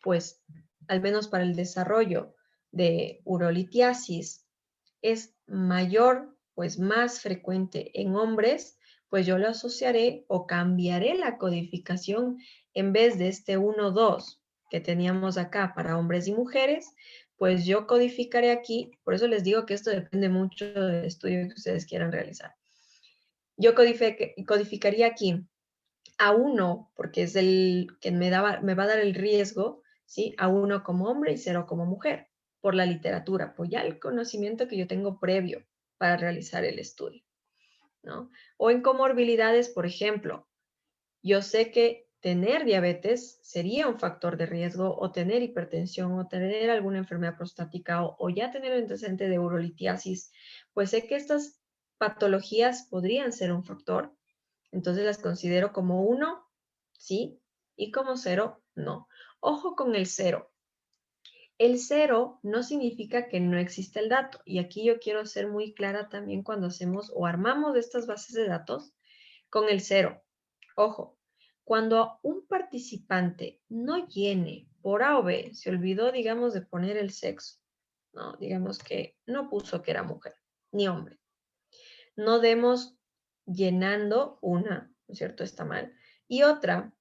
pues, al menos para el desarrollo de urolitiasis, es mayor, pues más frecuente en hombres, pues yo lo asociaré o cambiaré la codificación en vez de este 1-2 que teníamos acá para hombres y mujeres, pues yo codificaré aquí, por eso les digo que esto depende mucho del estudio que ustedes quieran realizar. Yo codificaría aquí a 1, porque es el que me va a dar el riesgo, ¿sí? A 1 como hombre y 0 como mujer, por la literatura, por ya el conocimiento que yo tengo previo para realizar el estudio, ¿no? O en comorbilidades, por ejemplo, yo sé que tener diabetes sería un factor de riesgo, o tener hipertensión, o tener alguna enfermedad prostática, o ya tener el antecedente de urolitiasis, pues sé que estas patologías podrían ser un factor, entonces las considero como 1, sí, y como 0, no. Ojo con el 0. El 0 no significa que no existe el dato. Y aquí yo quiero ser muy clara también cuando hacemos o armamos estas bases de datos con el 0. Ojo, cuando un participante no llene por A o B, se olvidó, digamos, de poner el sexo, ¿no? Digamos que no puso que era mujer ni hombre. No demos llenando una, ¿no es cierto? Está mal. Y otra,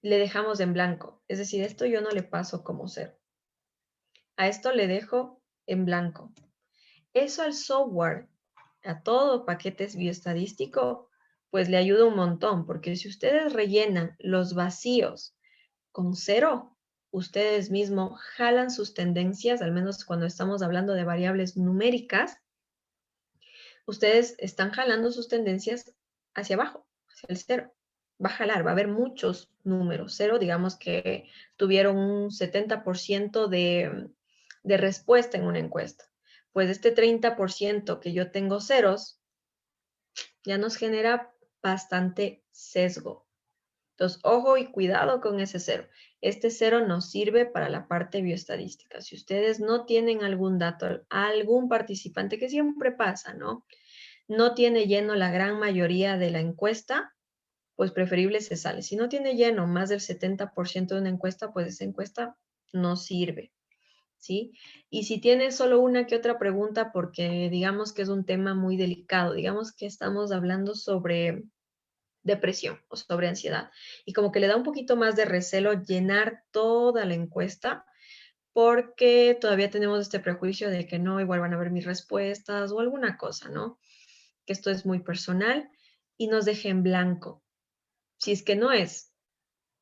le dejamos en blanco. Es decir, esto yo no le paso como 0. A esto le dejo en blanco. Eso al software, a todo paquetes bioestadístico, pues le ayuda un montón, porque si ustedes rellenan los vacíos con 0, ustedes mismos jalan sus tendencias, al menos cuando estamos hablando de variables numéricas, ustedes están jalando sus tendencias hacia abajo, hacia el 0. Va a jalar, va a haber muchos números. 0, digamos que tuvieron un 70% de respuesta en una encuesta. Pues este 30% que yo tengo ceros, ya nos genera bastante sesgo. Entonces, ojo y cuidado con ese 0. Este 0 nos sirve para la parte bioestadística. Si ustedes no tienen algún dato, algún participante, que siempre pasa, ¿no? No tiene lleno la gran mayoría de la encuesta, pues preferible se sale. Si no tiene lleno más del 70% de una encuesta, pues esa encuesta no sirve, ¿sí? Y si tiene solo una que otra pregunta, porque digamos que es un tema muy delicado, digamos que estamos hablando sobre depresión o sobre ansiedad, y como que le da un poquito más de recelo llenar toda la encuesta, porque todavía tenemos este prejuicio de que no, igual van a ver mis respuestas o alguna cosa, ¿no? Que esto es muy personal y nos deja en blanco. Si es que no es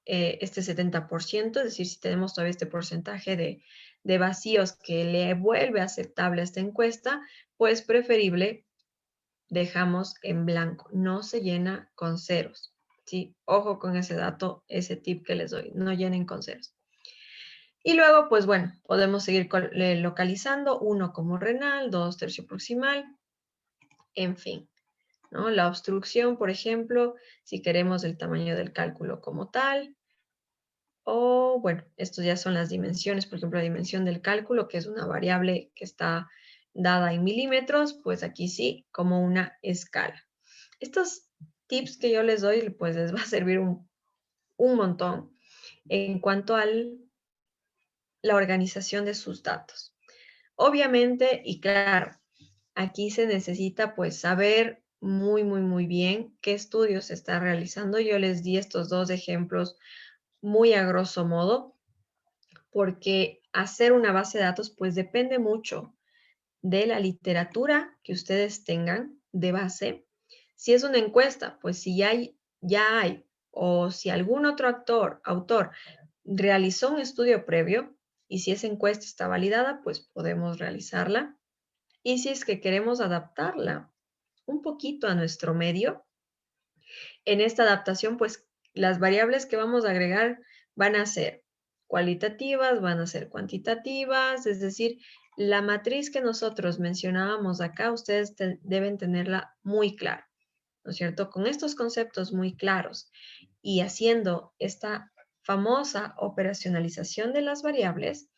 este 70%, es decir, si tenemos todavía este porcentaje de vacíos que le vuelve aceptable a esta encuesta, pues preferible dejamos en blanco, no se llena con ceros, ¿sí? Ojo con ese dato, ese tip que les doy, no llenen con ceros. Y luego, pues bueno, podemos seguir localizando, 1 como renal, 2 tercio proximal, en fin, ¿no? La obstrucción, por ejemplo, si queremos el tamaño del cálculo como tal, o bueno, estos ya son las dimensiones, por ejemplo, la dimensión del cálculo, que es una variable que está dada en milímetros, pues aquí sí, como una escala. Estos tips que yo les doy, pues les va a servir un montón en cuanto a la organización de sus datos. Obviamente, y claro, aquí se necesita pues saber muy bien qué estudios se está realizando. Yo les di estos 2 ejemplos muy a grosso modo, porque hacer una base de datos pues depende mucho de la literatura que ustedes tengan de base. Si es una encuesta, pues si ya hay, o si algún otro autor realizó un estudio previo, y si esa encuesta está validada, pues podemos realizarla. Y si es que queremos adaptarla un poquito a nuestro medio, en esta adaptación, pues las variables que vamos a agregar van a ser cualitativas, van a ser cuantitativas, es decir, la matriz que nosotros mencionábamos acá, ustedes deben tenerla muy clara, ¿no es cierto? Con estos conceptos muy claros y haciendo esta famosa operacionalización de las variables,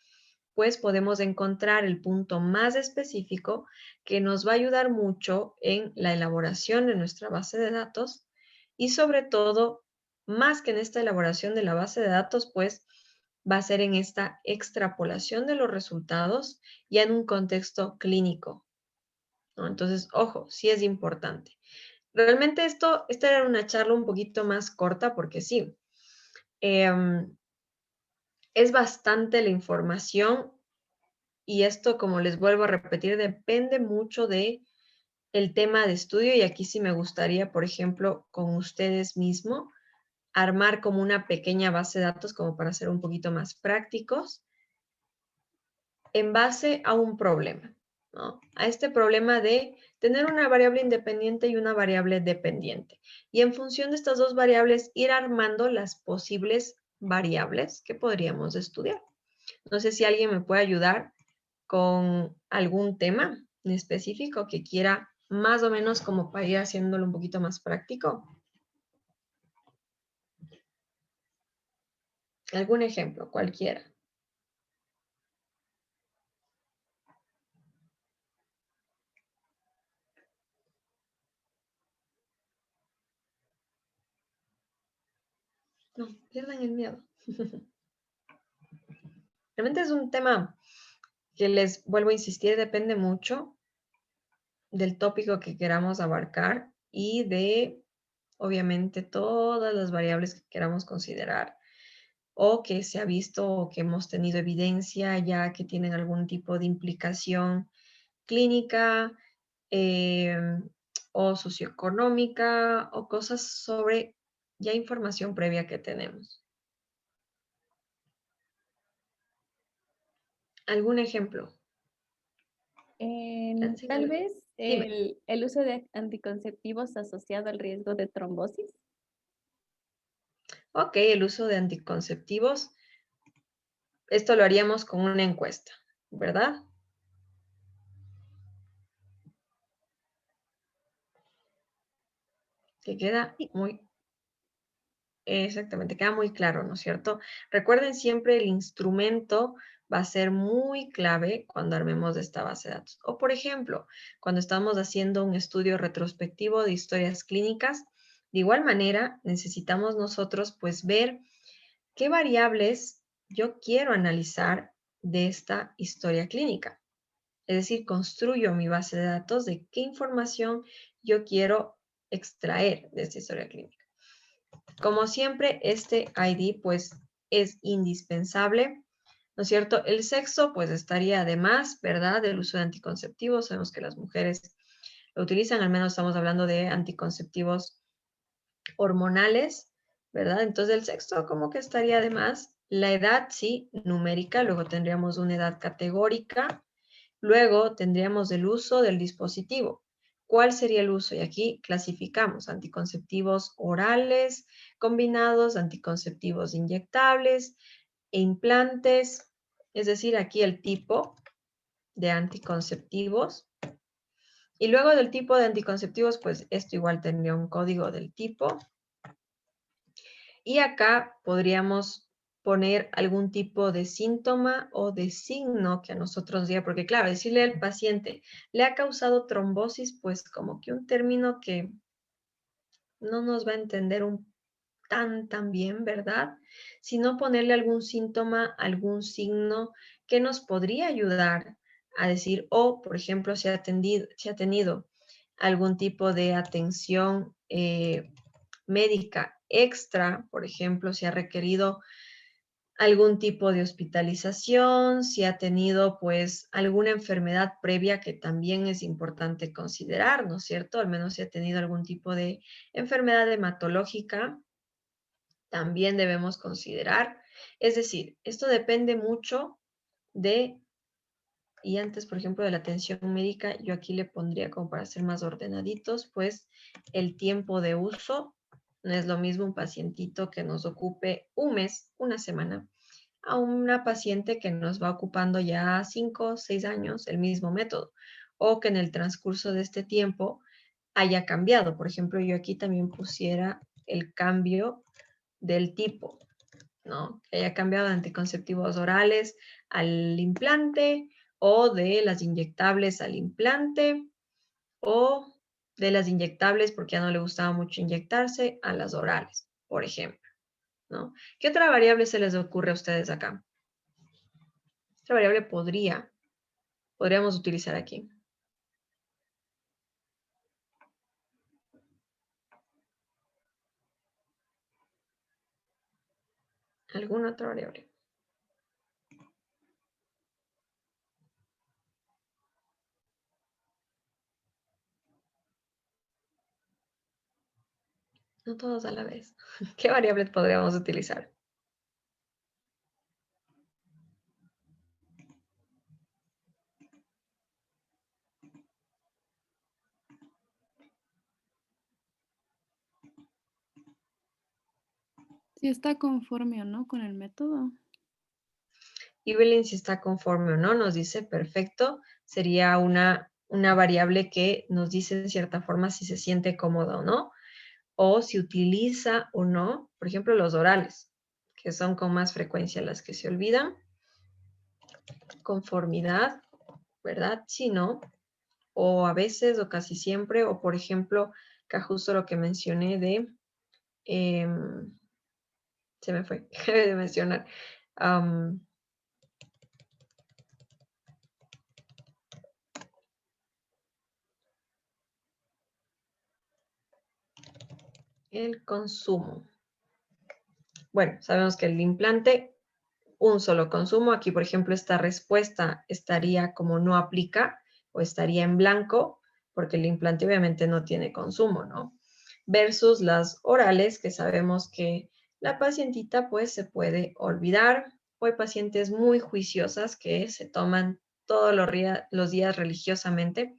pues podemos encontrar el punto más específico que nos va a ayudar mucho en la elaboración de nuestra base de datos y sobre todo, más que en esta elaboración de la base de datos, pues va a ser en esta extrapolación de los resultados ya en un contexto clínico, ¿no? Entonces, ojo, sí es importante. Realmente esta era una charla un poquito más corta porque sí, es bastante la información y esto, como les vuelvo a repetir, depende mucho de el tema de estudio y aquí sí me gustaría, por ejemplo, con ustedes mismos, armar como una pequeña base de datos como para ser un poquito más prácticos en base a un problema, ¿no? A este problema de tener una variable independiente y una variable dependiente. Y en función de estas dos variables, ir armando las posibles variables que podríamos estudiar. No sé si alguien me puede ayudar con algún tema en específico que quiera más o menos como para ir haciéndolo un poquito más práctico. Algún ejemplo, cualquiera. No, pierdan el miedo. Realmente es un tema que les vuelvo a insistir, depende mucho del tópico que queramos abarcar y de, obviamente, todas las variables que queramos considerar. o que se ha visto o que hemos tenido evidencia ya que tienen algún tipo de implicación clínica o socioeconómica o cosas sobre ya información previa que tenemos. ¿Algún ejemplo? Tal vez Dime. el uso de anticonceptivos asociado al riesgo de trombosis. Ok, el uso de anticonceptivos. Esto lo haríamos con una encuesta, ¿verdad? Que queda Sí. muy, exactamente, queda muy claro, ¿no es cierto? Recuerden siempre el instrumento va a ser muy clave cuando armemos esta base de datos. O por ejemplo, cuando estamos haciendo un estudio retrospectivo de historias clínicas, de igual manera necesitamos nosotros pues ver qué variables yo quiero analizar de esta historia clínica. Es decir, construyo mi base de datos de qué información yo quiero extraer de esta historia clínica. Como siempre, este ID pues es indispensable, ¿no es cierto? El sexo pues estaría además, ¿verdad? Del uso de anticonceptivos. Sabemos que las mujeres lo utilizan, al menos estamos hablando de anticonceptivos hormonales, ¿verdad? Entonces el sexo como que estaría además. La edad, sí, numérica, luego tendríamos una edad categórica, luego tendríamos el uso del dispositivo. ¿Cuál sería el uso? Y aquí clasificamos anticonceptivos orales combinados, anticonceptivos inyectables e implantes, es decir, aquí el tipo de anticonceptivos. Y luego del tipo de anticonceptivos, pues esto igual tendría un código del tipo. Y acá podríamos poner algún tipo de síntoma o de signo que a nosotros diga, porque claro, decirle al paciente, le ha causado trombosis, pues como que un término que no nos va a entender tan bien, ¿verdad? Sino ponerle algún síntoma, algún signo que nos podría ayudar a decir, o por ejemplo, si ha tenido algún tipo de atención médica extra, por ejemplo, si ha requerido algún tipo de hospitalización, si ha tenido pues alguna enfermedad previa que también es importante considerar, ¿no es cierto? Al menos si ha tenido algún tipo de enfermedad hematológica, también debemos considerar. Es decir, esto depende mucho de, y antes, por ejemplo, de la atención médica, yo aquí le pondría como para ser más ordenaditos, pues el tiempo de uso. No es lo mismo un pacientito que nos ocupe un mes, una semana, a una paciente que nos va ocupando ya 5 o 6 años el mismo método, o que en el transcurso de este tiempo haya cambiado. Por ejemplo, yo aquí también pusiera el cambio del tipo, ¿no? Que haya cambiado de anticonceptivos orales al implante, o de las inyectables al implante, o de las inyectables porque ya no le gustaba mucho inyectarse a las orales, por ejemplo, ¿no? ¿Qué otra variable se les ocurre a ustedes acá? Esta variable podríamos utilizar aquí. ¿Alguna otra variable? No todos a la vez. ¿Qué variables podríamos utilizar? Si está conforme o no con el método. Evelyn, si está conforme o no, nos dice perfecto. Sería una variable que nos dice en cierta forma si se siente cómodo o no, o si utiliza o no, por ejemplo, los orales, que son con más frecuencia las que se olvidan. Conformidad, ¿verdad? Si no, o a veces o casi siempre, o por ejemplo, acá justo lo que mencioné de, se me fue, de mencionar, el consumo. bueno, sabemos que el implante, un solo consumo. Aquí, por ejemplo, esta respuesta estaría como no aplica o estaría en blanco porque el implante obviamente no tiene consumo, ¿no? Versus las orales, que sabemos que la pacientita pues se puede olvidar. O hay pacientes muy juiciosas que se toman todos los días religiosamente.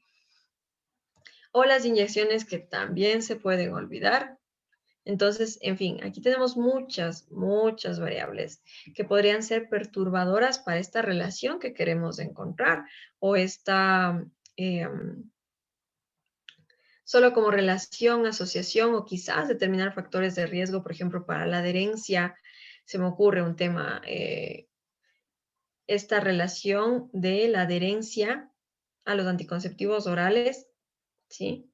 O las inyecciones que también se pueden olvidar. Entonces, en fin, aquí tenemos muchas variables que podrían ser perturbadoras para esta relación que queremos encontrar o esta solo como relación, asociación o quizás determinar factores de riesgo, por ejemplo, para la adherencia. Se me ocurre un tema, esta relación de la adherencia a los anticonceptivos orales, ¿sí?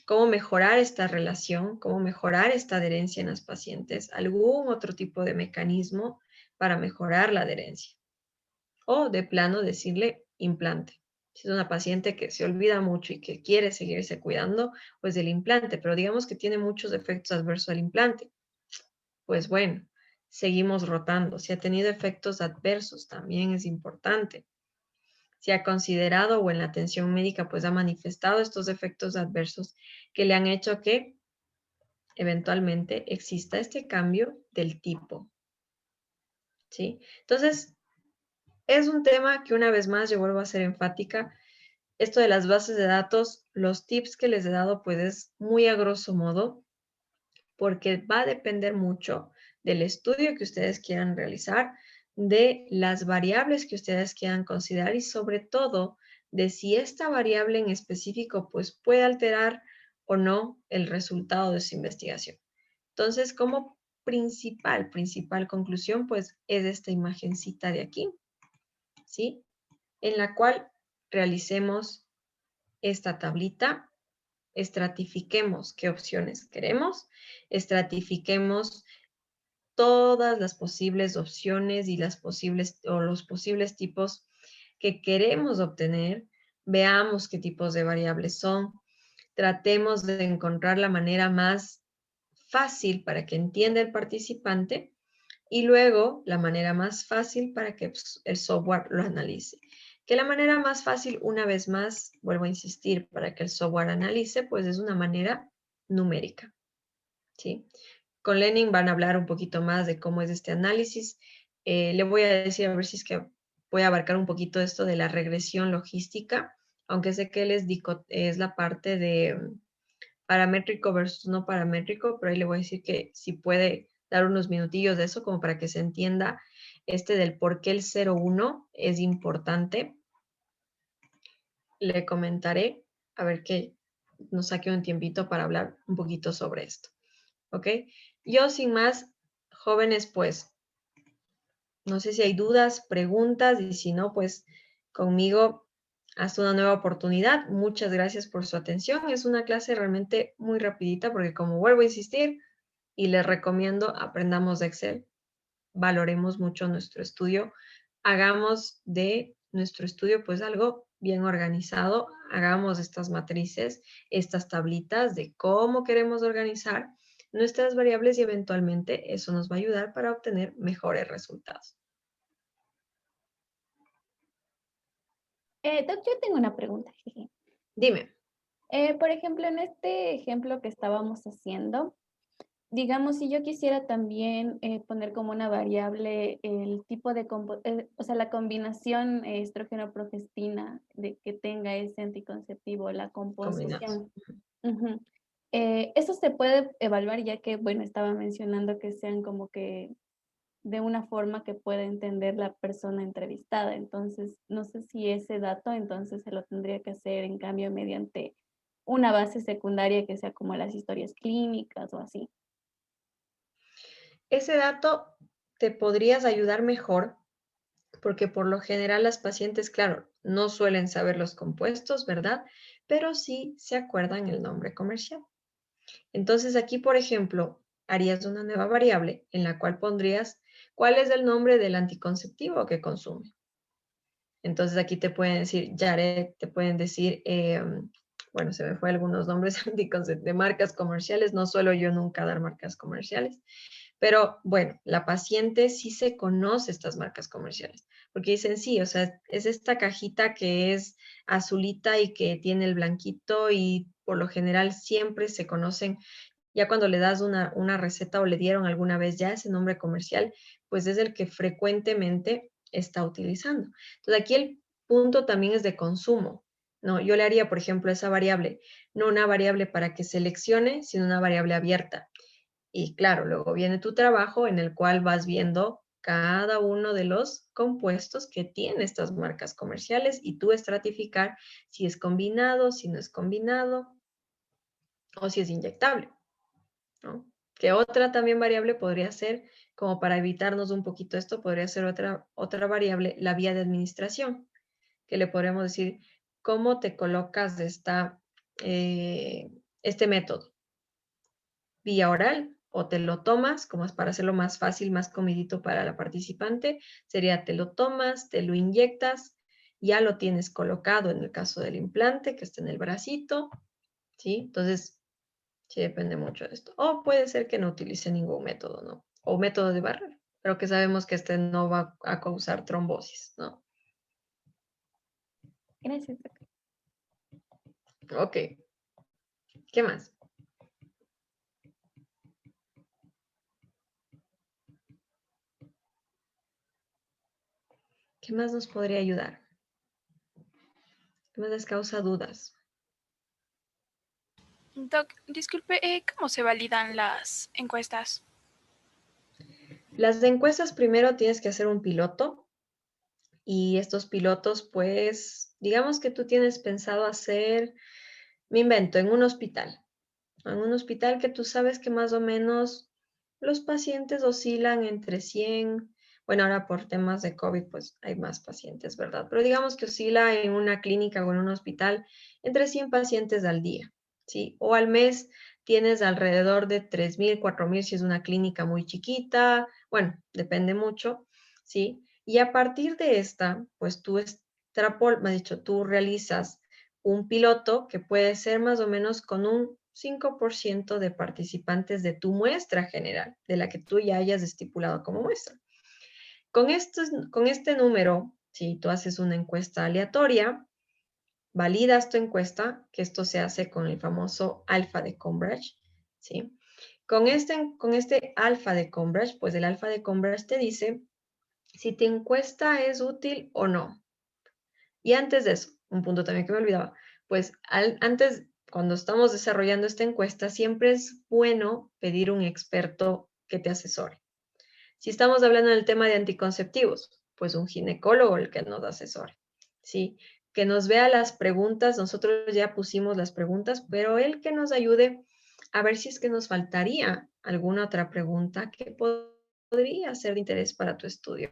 Cómo mejorar esta relación, cómo mejorar esta adherencia en las pacientes, algún otro tipo de mecanismo para mejorar la adherencia. O de plano decirle implante. Si es una paciente que se olvida mucho y que quiere seguirse cuidando, pues del implante, pero digamos que tiene muchos efectos adversos al implante. Pues bueno, seguimos rotando. Si ha tenido efectos adversos, también es importante. Si ha considerado o en la atención médica pues ha manifestado estos efectos adversos que le han hecho que eventualmente exista este cambio del tipo, ¿sí? Entonces, es un tema que una vez más yo vuelvo a ser enfática. Esto de las bases de datos, los tips que les he dado pues es muy a grosso modo porque va a depender mucho del estudio que ustedes quieran realizar, de las variables que ustedes quieran considerar y sobre todo de si esta variable en específico pues puede alterar o no el resultado de su investigación. Entonces, como principal conclusión pues es esta imagencita de aquí, ¿sí? En la cual realicemos esta tablita, estratifiquemos qué opciones queremos, estratifiquemos todas las posibles opciones y los posibles tipos que queremos obtener, veamos qué tipos de variables son, tratemos de encontrar la manera más fácil para que entienda el participante y luego la manera más fácil para que el software lo analice. Que la manera más fácil, una vez más, vuelvo a insistir, para que el software analice, pues es una manera numérica, ¿sí? Con Lenin van a hablar un poquito más de cómo es este análisis. Le voy a decir a ver si es que voy a abarcar un poquito esto de la regresión logística, aunque sé que él es la parte de paramétrico versus no paramétrico, pero ahí le voy a decir que si puede dar unos minutillos de eso como para que se entienda del por qué el 0,1 es importante. Le comentaré, a ver que nos saque un tiempito para hablar un poquito sobre esto. ¿Ok? Yo sin más, jóvenes, pues, no sé si hay dudas, preguntas, y si no, pues conmigo hasta una nueva oportunidad. Muchas gracias por su atención. Es una clase realmente muy rapidita porque como vuelvo a insistir y les recomiendo, aprendamos de Excel, valoremos mucho nuestro estudio, hagamos de nuestro estudio pues algo bien organizado, hagamos estas matrices, estas tablitas de cómo queremos organizar nuestras variables y eventualmente eso nos va a ayudar para obtener mejores resultados. Doc, yo tengo una pregunta. Jeje. Dime. Por ejemplo, en este ejemplo que estábamos haciendo, digamos, si yo quisiera también poner como una variable el tipo de, o sea, la combinación estrógeno-progestina de que tenga ese anticonceptivo, la Combinados. composición. Ujú. Eso se puede evaluar ya que, bueno, estaba mencionando que sean como que de una forma que pueda entender la persona entrevistada. Entonces, no sé si ese dato entonces se lo tendría que hacer en cambio mediante una base secundaria que sea como las historias clínicas o así. Ese dato te podrías ayudar mejor porque por lo general las pacientes, claro, no suelen saber los compuestos, ¿verdad? Pero sí se acuerdan el nombre comercial. Entonces aquí, por ejemplo, harías una nueva variable en la cual pondrías cuál es el nombre del anticonceptivo que consume. Entonces aquí te pueden decir Yaret, te pueden decir, bueno, se me fue algunos nombres de marcas comerciales, no suelo yo nunca dar marcas comerciales, Pero bueno, la paciente sí se conoce estas marcas comerciales, porque dicen sí, o sea, es esta cajita que es azulita y que tiene el blanquito y por lo general siempre se conocen, ya cuando le das una receta o le dieron alguna vez ya ese nombre comercial, pues es el que frecuentemente está utilizando. Entonces aquí el punto también es de consumo. No, yo le haría, por ejemplo, esa variable, no una variable para que seleccione, sino una variable abierta. Y claro, luego viene tu trabajo en el cual vas viendo cada uno de los compuestos que tiene estas marcas comerciales y tú estratificar si es combinado, si no es combinado o si es inyectable, ¿no? Que otra también variable podría ser, como para evitarnos un poquito esto, podría ser otra variable, la vía de administración, que le podríamos decir cómo te colocas de este método, vía oral o te lo tomas, como es para hacerlo más fácil, más comidito para la participante, sería te lo tomas, te lo inyectas, ya lo tienes colocado en el caso del implante que está en el bracito, ¿sí? Entonces, sí depende mucho de esto. O puede ser que no utilice ningún método, ¿no? O método de barrera, pero que sabemos que este no va a causar trombosis, ¿no? Gracias. Ok, ¿qué más? ¿Qué más nos podría ayudar? ¿Qué más les causa dudas? Doc, disculpe, ¿cómo se validan las encuestas? Las encuestas primero tienes que hacer un piloto y estos pilotos, pues, digamos que tú tienes pensado hacer, me invento, en un hospital que tú sabes que más o menos los pacientes oscilan entre 100, bueno, ahora por temas de COVID, pues hay más pacientes, ¿verdad? Pero digamos que oscila en una clínica o en un hospital entre 100 pacientes al día, ¿sí? O al mes tienes alrededor de 3,000, 4,000 si es una clínica muy chiquita, bueno, depende mucho, ¿sí? Y a partir de esta, pues me has dicho, tú realizas un piloto que puede ser más o menos con un 5% de participantes de tu muestra general, de la que tú ya hayas estipulado como muestra. Con este número, si tú haces una encuesta aleatoria, validas tu encuesta, que esto se hace con el famoso alfa de Cambridge, ¿sí? Con este alfa de Cambridge, pues el alfa de Cambridge te dice si tu encuesta es útil o no. Y antes de eso, un punto también que me olvidaba, pues antes, cuando estamos desarrollando esta encuesta, siempre es bueno pedir un experto que te asesore. Si estamos hablando del tema de anticonceptivos, pues un ginecólogo el que nos asesore, ¿sí? Que nos vea las preguntas, nosotros ya pusimos las preguntas, pero él que nos ayude a ver si es que nos faltaría alguna otra pregunta que podría ser de interés para tu estudio.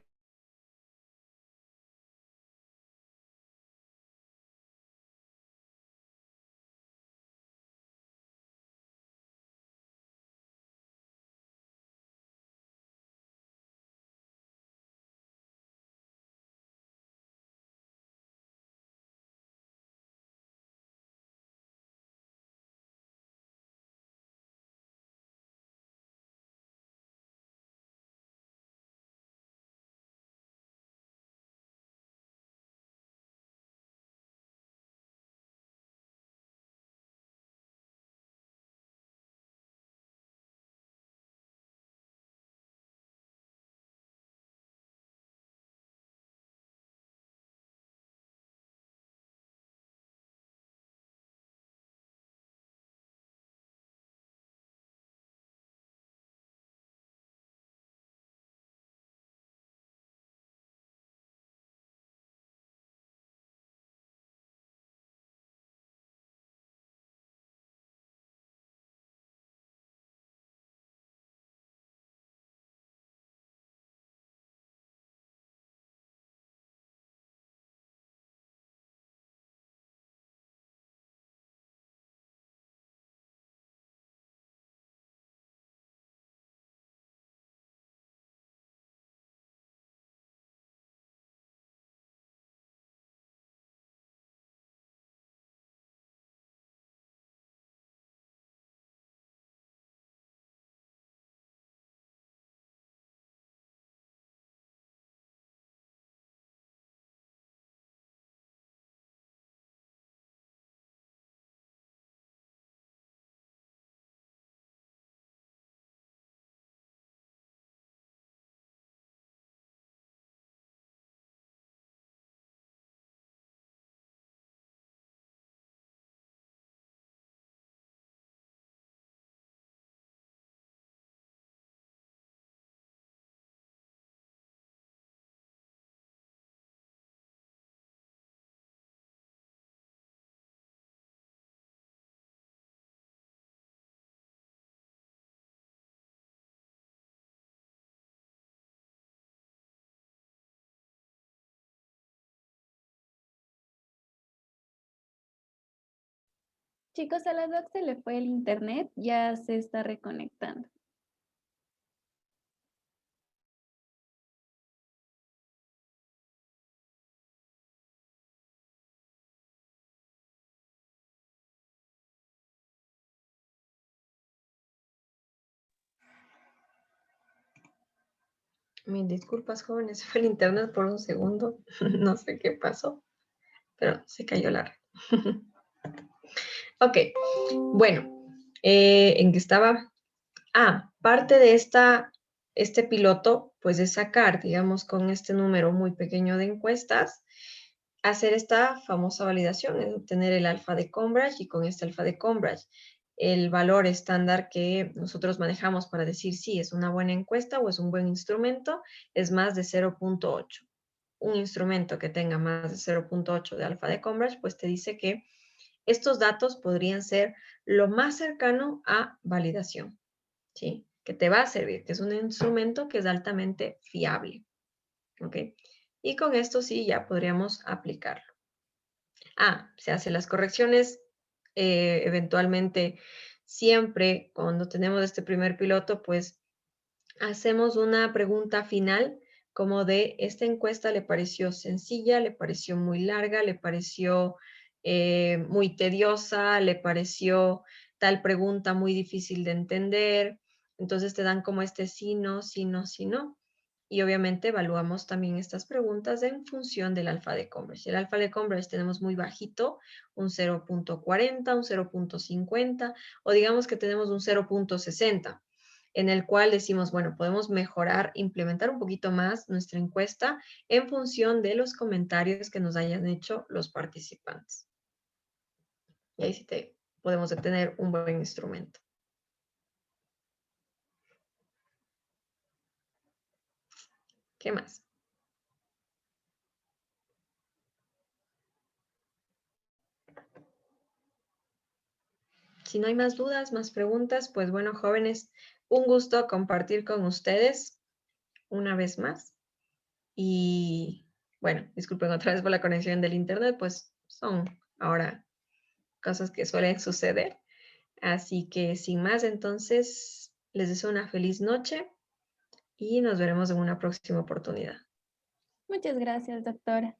Chicos, a la doc se le fue el internet, ya se está reconectando. Mis disculpas, jóvenes, fue el internet por un segundo. No sé qué pasó, pero se cayó la red. Ok, bueno, ¿en qué estaba? Parte de este piloto, pues es sacar, digamos, con este número muy pequeño de encuestas, hacer esta famosa validación, es obtener el alfa de Cambridge, y con este alfa de Cambridge, el valor estándar que nosotros manejamos para decir si es una buena encuesta o es un buen instrumento, es más de 0.8. Un instrumento que tenga más de 0.8 de alfa de Cambridge, pues te dice que estos datos podrían ser lo más cercano a validación, ¿sí? Que te va a servir, que es un instrumento que es altamente fiable, ¿ok? Y con esto sí ya podríamos aplicarlo. Se hacen las correcciones, eventualmente siempre cuando tenemos este primer piloto, pues hacemos una pregunta final como de, ¿esta encuesta le pareció sencilla, le pareció muy larga, le pareció muy tediosa, le pareció tal pregunta muy difícil de entender? Entonces te dan como este sí, no, sí, no, sí, no. Y obviamente evaluamos también estas preguntas en función del alfa de Cambridge. El alfa de Cambridge tenemos muy bajito, un 0.40, un 0.50, o digamos que tenemos un 0.60, en el cual decimos, bueno, podemos mejorar, implementar un poquito más nuestra encuesta en función de los comentarios que nos hayan hecho los participantes. Y ahí sí podemos obtener un buen instrumento. ¿Qué más? Si no hay más dudas, más preguntas, pues bueno, jóvenes, un gusto compartir con ustedes una vez más. Y bueno, disculpen otra vez por la conexión del internet, pues son ahora cosas que suelen suceder. Así que sin más, entonces, les deseo una feliz noche y nos veremos en una próxima oportunidad. Muchas gracias, doctora.